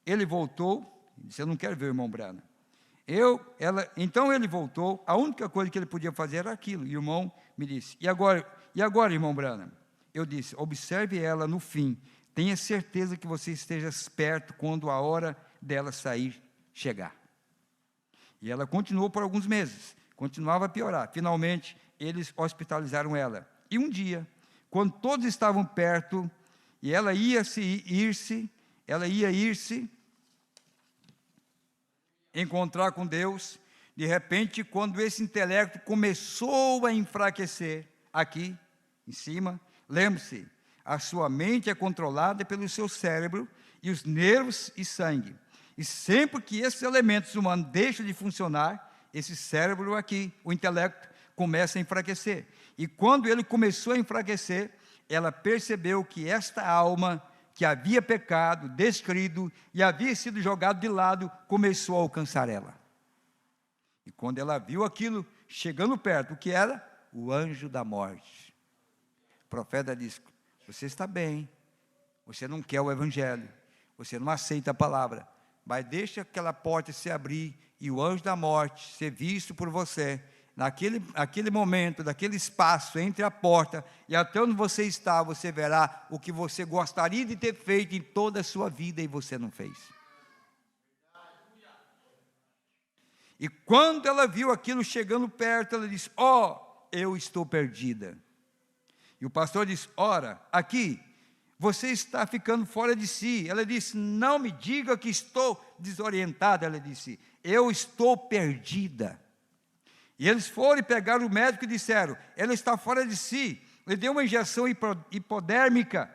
ele voltou, disse, eu não quero ver o irmão Brana. Então ele voltou, a única coisa que ele podia fazer era aquilo. E o irmão me disse, e agora, irmão Brana? Eu disse, observe ela no fim. Tenha certeza que você esteja esperto quando a hora dela sair, chegar. E ela continuou por alguns meses, continuava a piorar. Finalmente, eles hospitalizaram ela. E um dia, quando todos estavam perto, e ela ia ir-se encontrar com Deus, de repente, quando esse intelecto começou a enfraquecer, aqui, em cima, lembre-se, a sua mente é controlada pelo seu cérebro, e os nervos e sangue. E sempre que esses elementos humanos deixam de funcionar, esse cérebro aqui, o intelecto, começa a enfraquecer. E quando ele começou a enfraquecer, ela percebeu que esta alma, que havia pecado, descrido, e havia sido jogado de lado, começou a alcançar ela. E quando ela viu aquilo, chegando perto, o que era? O anjo da morte. O profeta disse, você está bem, você não quer o evangelho, você não aceita a palavra, mas deixa aquela porta se abrir e o anjo da morte ser visto por você, naquele momento, naquele espaço entre a porta e até onde você está, você verá o que você gostaria de ter feito em toda a sua vida e você não fez. E quando ela viu aquilo chegando perto, ela disse, eu estou perdida. E o pastor disse, ora, aqui, você está ficando fora de si. Ela disse, não me diga que estou desorientada. Ela disse, eu estou perdida. E eles foram e pegaram o médico e disseram, ela está fora de si. Ele deu uma injeção hipodérmica.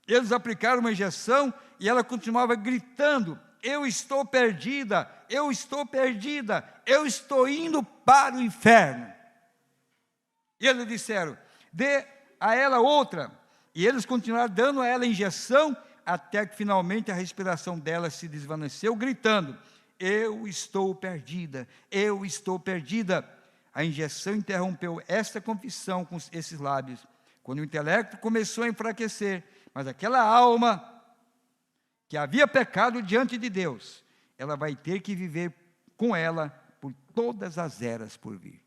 Eles aplicaram uma injeção e ela continuava gritando, eu estou perdida, eu estou perdida, eu estou indo para o inferno. E eles disseram, dê a ela outra. E eles continuaram dando a ela injeção, até que finalmente a respiração dela se desvaneceu, gritando, eu estou perdida, eu estou perdida. A injeção interrompeu esta confissão com esses lábios, quando o intelecto começou a enfraquecer, mas aquela alma que havia pecado diante de Deus, ela vai ter que viver com ela por todas as eras por vir.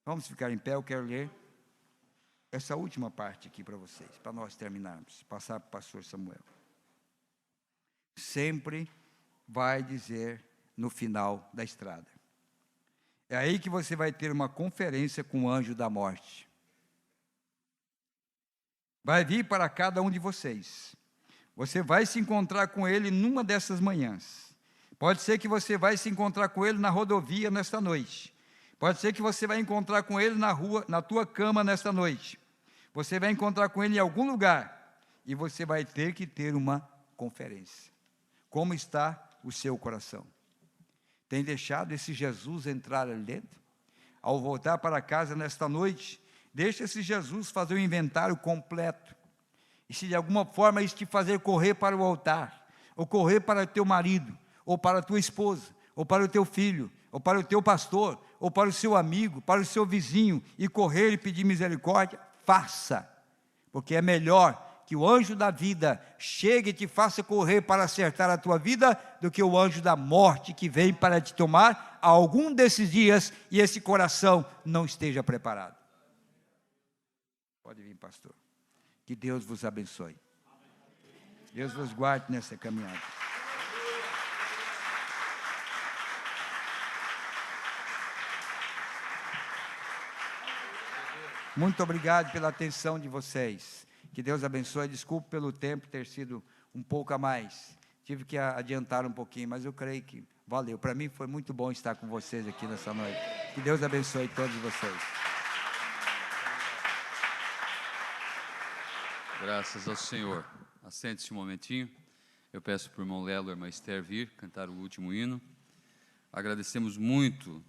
Vamos ficar em pé, eu quero ler essa última parte aqui para vocês, para nós terminarmos, passar para o pastor Samuel. Sempre vai dizer no final da estrada. É aí que você vai ter uma conferência com o anjo da morte. Vai vir para cada um de vocês. Você vai se encontrar com ele numa dessas manhãs. Pode ser que você vai se encontrar com ele na rodovia nesta noite. Pode ser que você vai encontrar com ele na rua, na tua cama nesta noite. Você vai encontrar com ele em algum lugar. E você vai ter que ter uma conferência. Como está o seu coração? Tem deixado esse Jesus entrar ali dentro? Ao voltar para casa nesta noite, deixa esse Jesus fazer um inventário completo. E se de alguma forma isso te fazer correr para o altar, ou correr para o teu marido, ou para a tua esposa, ou para o teu filho, ou para o teu pastor, ou para o seu amigo, para o seu vizinho, e correr e pedir misericórdia, faça. Porque é melhor que o anjo da vida chegue e te faça correr para acertar a tua vida, do que o anjo da morte que vem para te tomar algum desses dias e esse coração não esteja preparado. Pode vir, pastor. Que Deus vos abençoe. Deus vos guarde nessa caminhada. Muito obrigado pela atenção de vocês. Que Deus abençoe. Desculpe pelo tempo ter sido um pouco a mais. Tive que adiantar um pouquinho, mas eu creio que valeu. Para mim foi muito bom estar com vocês aqui nessa noite. Que Deus abençoe todos vocês. Graças ao Senhor. Assente-se um momentinho. Eu peço para o irmão Lelo e a irmã Esther vir cantar o último hino. Agradecemos muito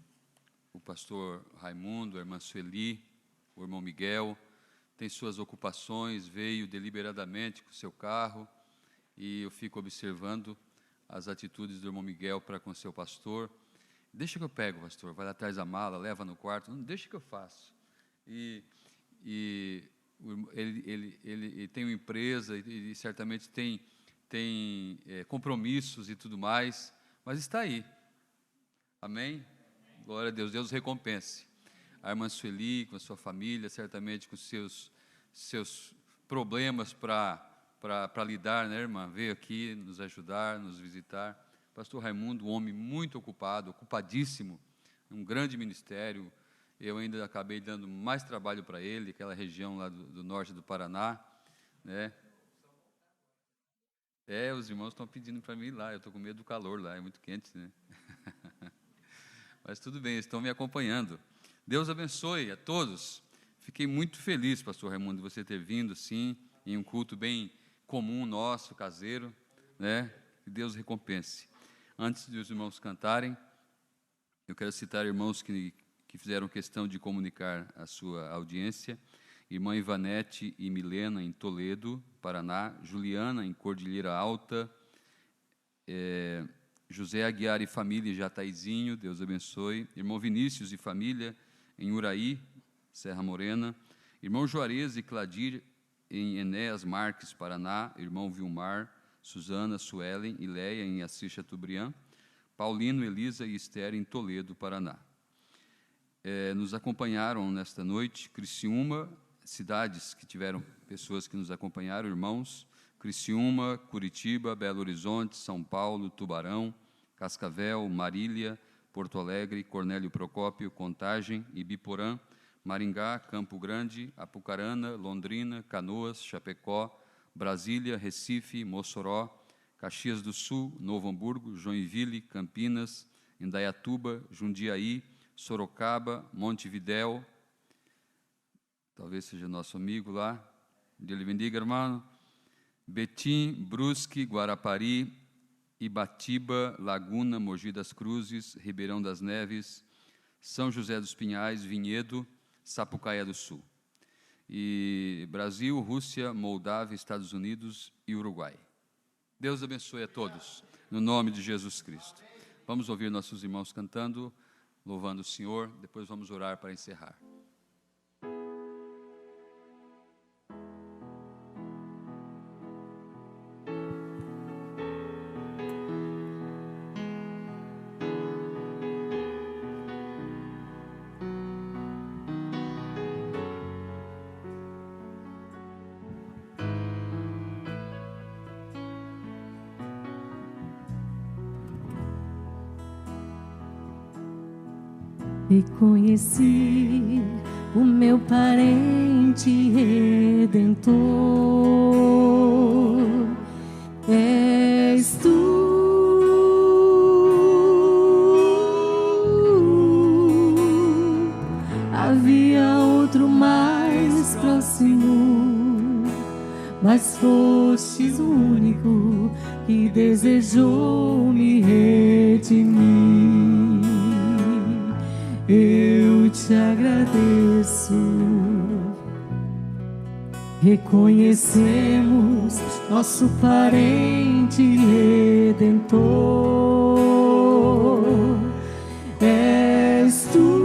o pastor Raimundo, a irmã Sueli, o irmão Miguel. Tem suas ocupações, veio deliberadamente com o seu carro, e eu fico observando as atitudes do irmão Miguel para com o seu pastor. Deixa que eu pego, pastor, vai lá atrás da mala, leva no quarto, não, deixa que eu faço. E ele tem uma empresa e certamente tem compromissos e tudo mais, mas está aí. Amém? Glória a Deus, Deus recompense. A irmã Sueli, com a sua família, certamente com seus problemas para lidar, né, irmã? Veio aqui nos ajudar, nos visitar. Pastor Raimundo, um homem muito ocupado, ocupadíssimo, um grande ministério. Eu ainda acabei dando mais trabalho para ele, aquela região lá do norte do Paraná, né? Os irmãos estão pedindo para mim ir lá, eu estou com medo do calor lá, é muito quente, né? Mas tudo bem, eles estão me acompanhando. Deus abençoe a todos. Fiquei muito feliz, pastor Raimundo, de você ter vindo, sim, em um culto bem comum nosso, caseiro, né? Que Deus recompense. Antes de os irmãos cantarem, eu quero citar irmãos que fizeram questão de comunicar a sua audiência. Irmã Ivanete e Milena, em Toledo, Paraná. Juliana, em Cordilheira Alta. José Aguiar e família, em Jataizinho, Deus abençoe. Irmão Vinícius e família, em Uraí, Serra Morena. Irmão Juarez e Cladir, em Enéas Marques, Paraná. Irmão Vilmar, Suzana, Suelen e Leia, em Assis Chateaubriand. Paulino, Elisa e Esther, em Toledo, Paraná. Nos acompanharam nesta noite Criciúma, cidades que tiveram pessoas que nos acompanharam, irmãos, Criciúma, Curitiba, Belo Horizonte, São Paulo, Tubarão, Cascavel, Marília, Porto Alegre, Cornélio Procópio, Contagem, Ibiporã, Maringá, Campo Grande, Apucarana, Londrina, Canoas, Chapecó, Brasília, Recife, Mossoró, Caxias do Sul, Novo Hamburgo, Joinville, Campinas, Indaiatuba, Jundiaí, Sorocaba, Montevidéu, talvez seja nosso amigo lá, Deus lhe bendiga, irmão, Betim, Brusque, Guarapari, Ibatiba, Laguna, Mogi das Cruzes, Ribeirão das Neves, São José dos Pinhais, Vinhedo, Sapucaia do Sul. E Brasil, Rússia, Moldávia, Estados Unidos e Uruguai. Deus abençoe a todos, no nome de Jesus Cristo. Vamos ouvir nossos irmãos cantando, louvando o Senhor, depois vamos orar para encerrar. Reconheci o meu parente redentor, és tu. Havia outro mais próximo, mas fostes o único que desejou me redimir. Eu te agradeço. Reconhecemos nosso parente redentor. És tu.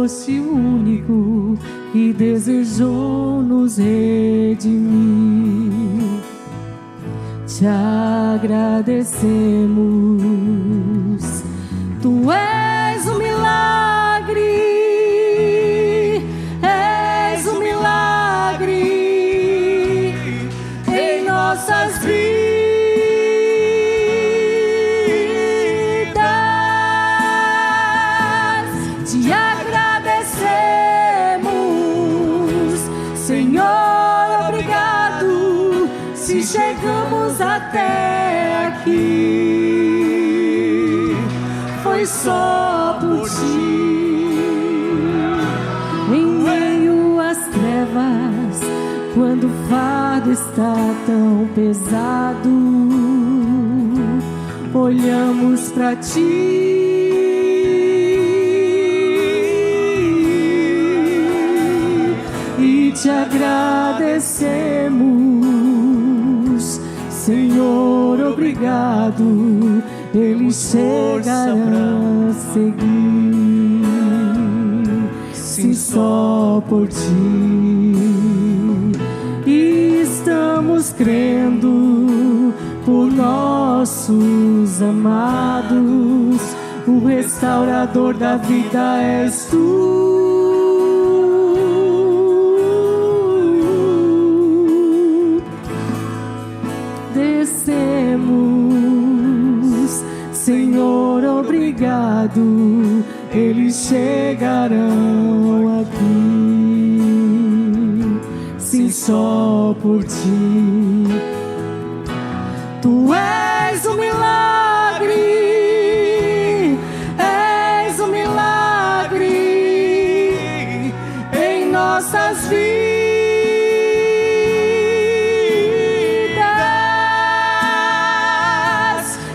foste o único que desejou nos redimir. Te agradecemos, tu és um milagre, és um milagre em nossas vidas. Te agradecemos, Senhor, obrigado, se chegamos até aqui, foi só por ti. Em meio às trevas, quando o fardo está tão pesado, olhamos pra ti e te agradecemos, Senhor, obrigado, eles chegarão a seguir, sim, só por ti. E estamos crendo por nossos amados, o restaurador da vida és tu. Descemos, Senhor, obrigado, eles chegarão aqui, sim, só por ti. Tu és um milagre, és um milagre em nossas vidas.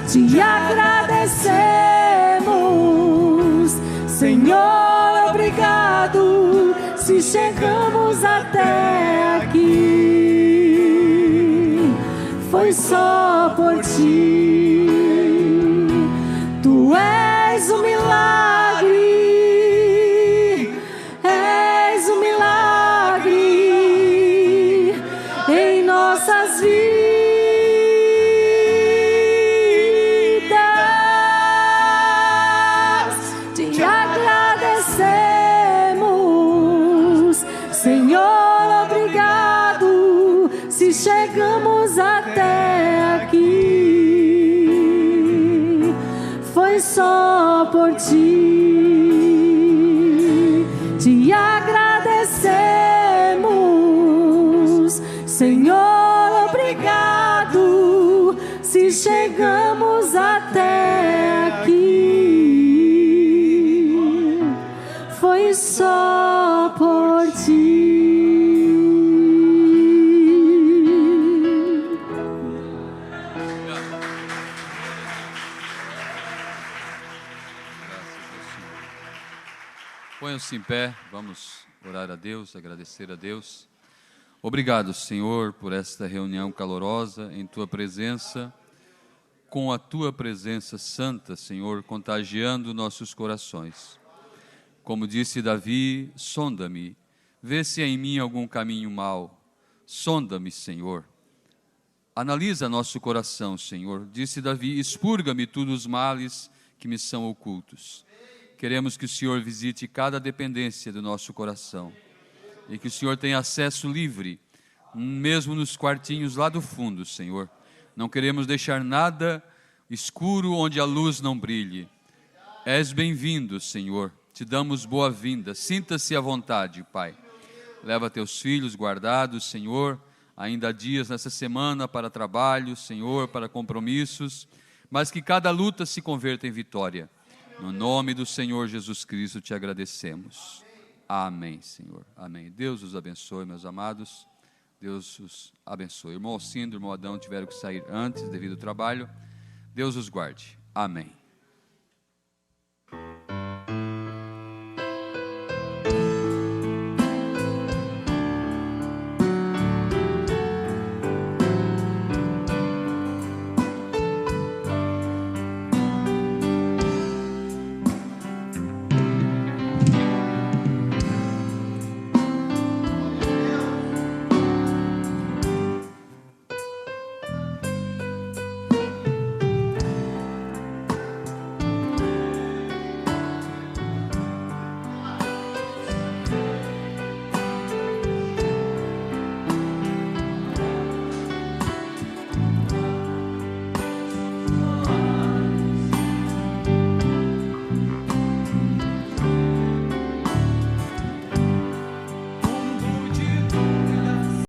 Te agradecemos, Senhor, obrigado, se chegamos até aqui, foi só por ti. Tu és um milagre, és um milagre em nossas vidas. Te agradecemos, Senhor, obrigado, se chegamos até aqui, foi só por ti. Te agradecemos, Senhor, obrigado, se chegamos até aqui, foi só por ti. Ponham-se em pé, vamos orar a Deus, agradecer a Deus. Obrigado, Senhor, por esta reunião calorosa em Tua presença, com a Tua presença santa, Senhor, contagiando nossos corações. Como disse Davi, sonda-me, vê se há em mim algum caminho mau, sonda-me, Senhor. Analisa nosso coração, Senhor. Disse Davi, expurga-me todos os males que me são ocultos. Queremos que o Senhor visite cada dependência do nosso coração e que o Senhor tenha acesso livre, mesmo nos quartinhos lá do fundo, Senhor. Não queremos deixar nada escuro onde a luz não brilhe. És bem-vindo, Senhor. Te damos boa-vinda. Sinta-se à vontade, Pai. Leva teus filhos guardados, Senhor. Ainda há dias nessa semana para trabalho, Senhor, para compromissos, mas que cada luta se converta em vitória. No nome do Senhor Jesus Cristo te agradecemos. Amém, Senhor. Amém. Deus os abençoe, meus amados. Deus os abençoe. Irmão Alcindo, irmão Adão tiveram que sair antes devido ao trabalho. Deus os guarde. Amém.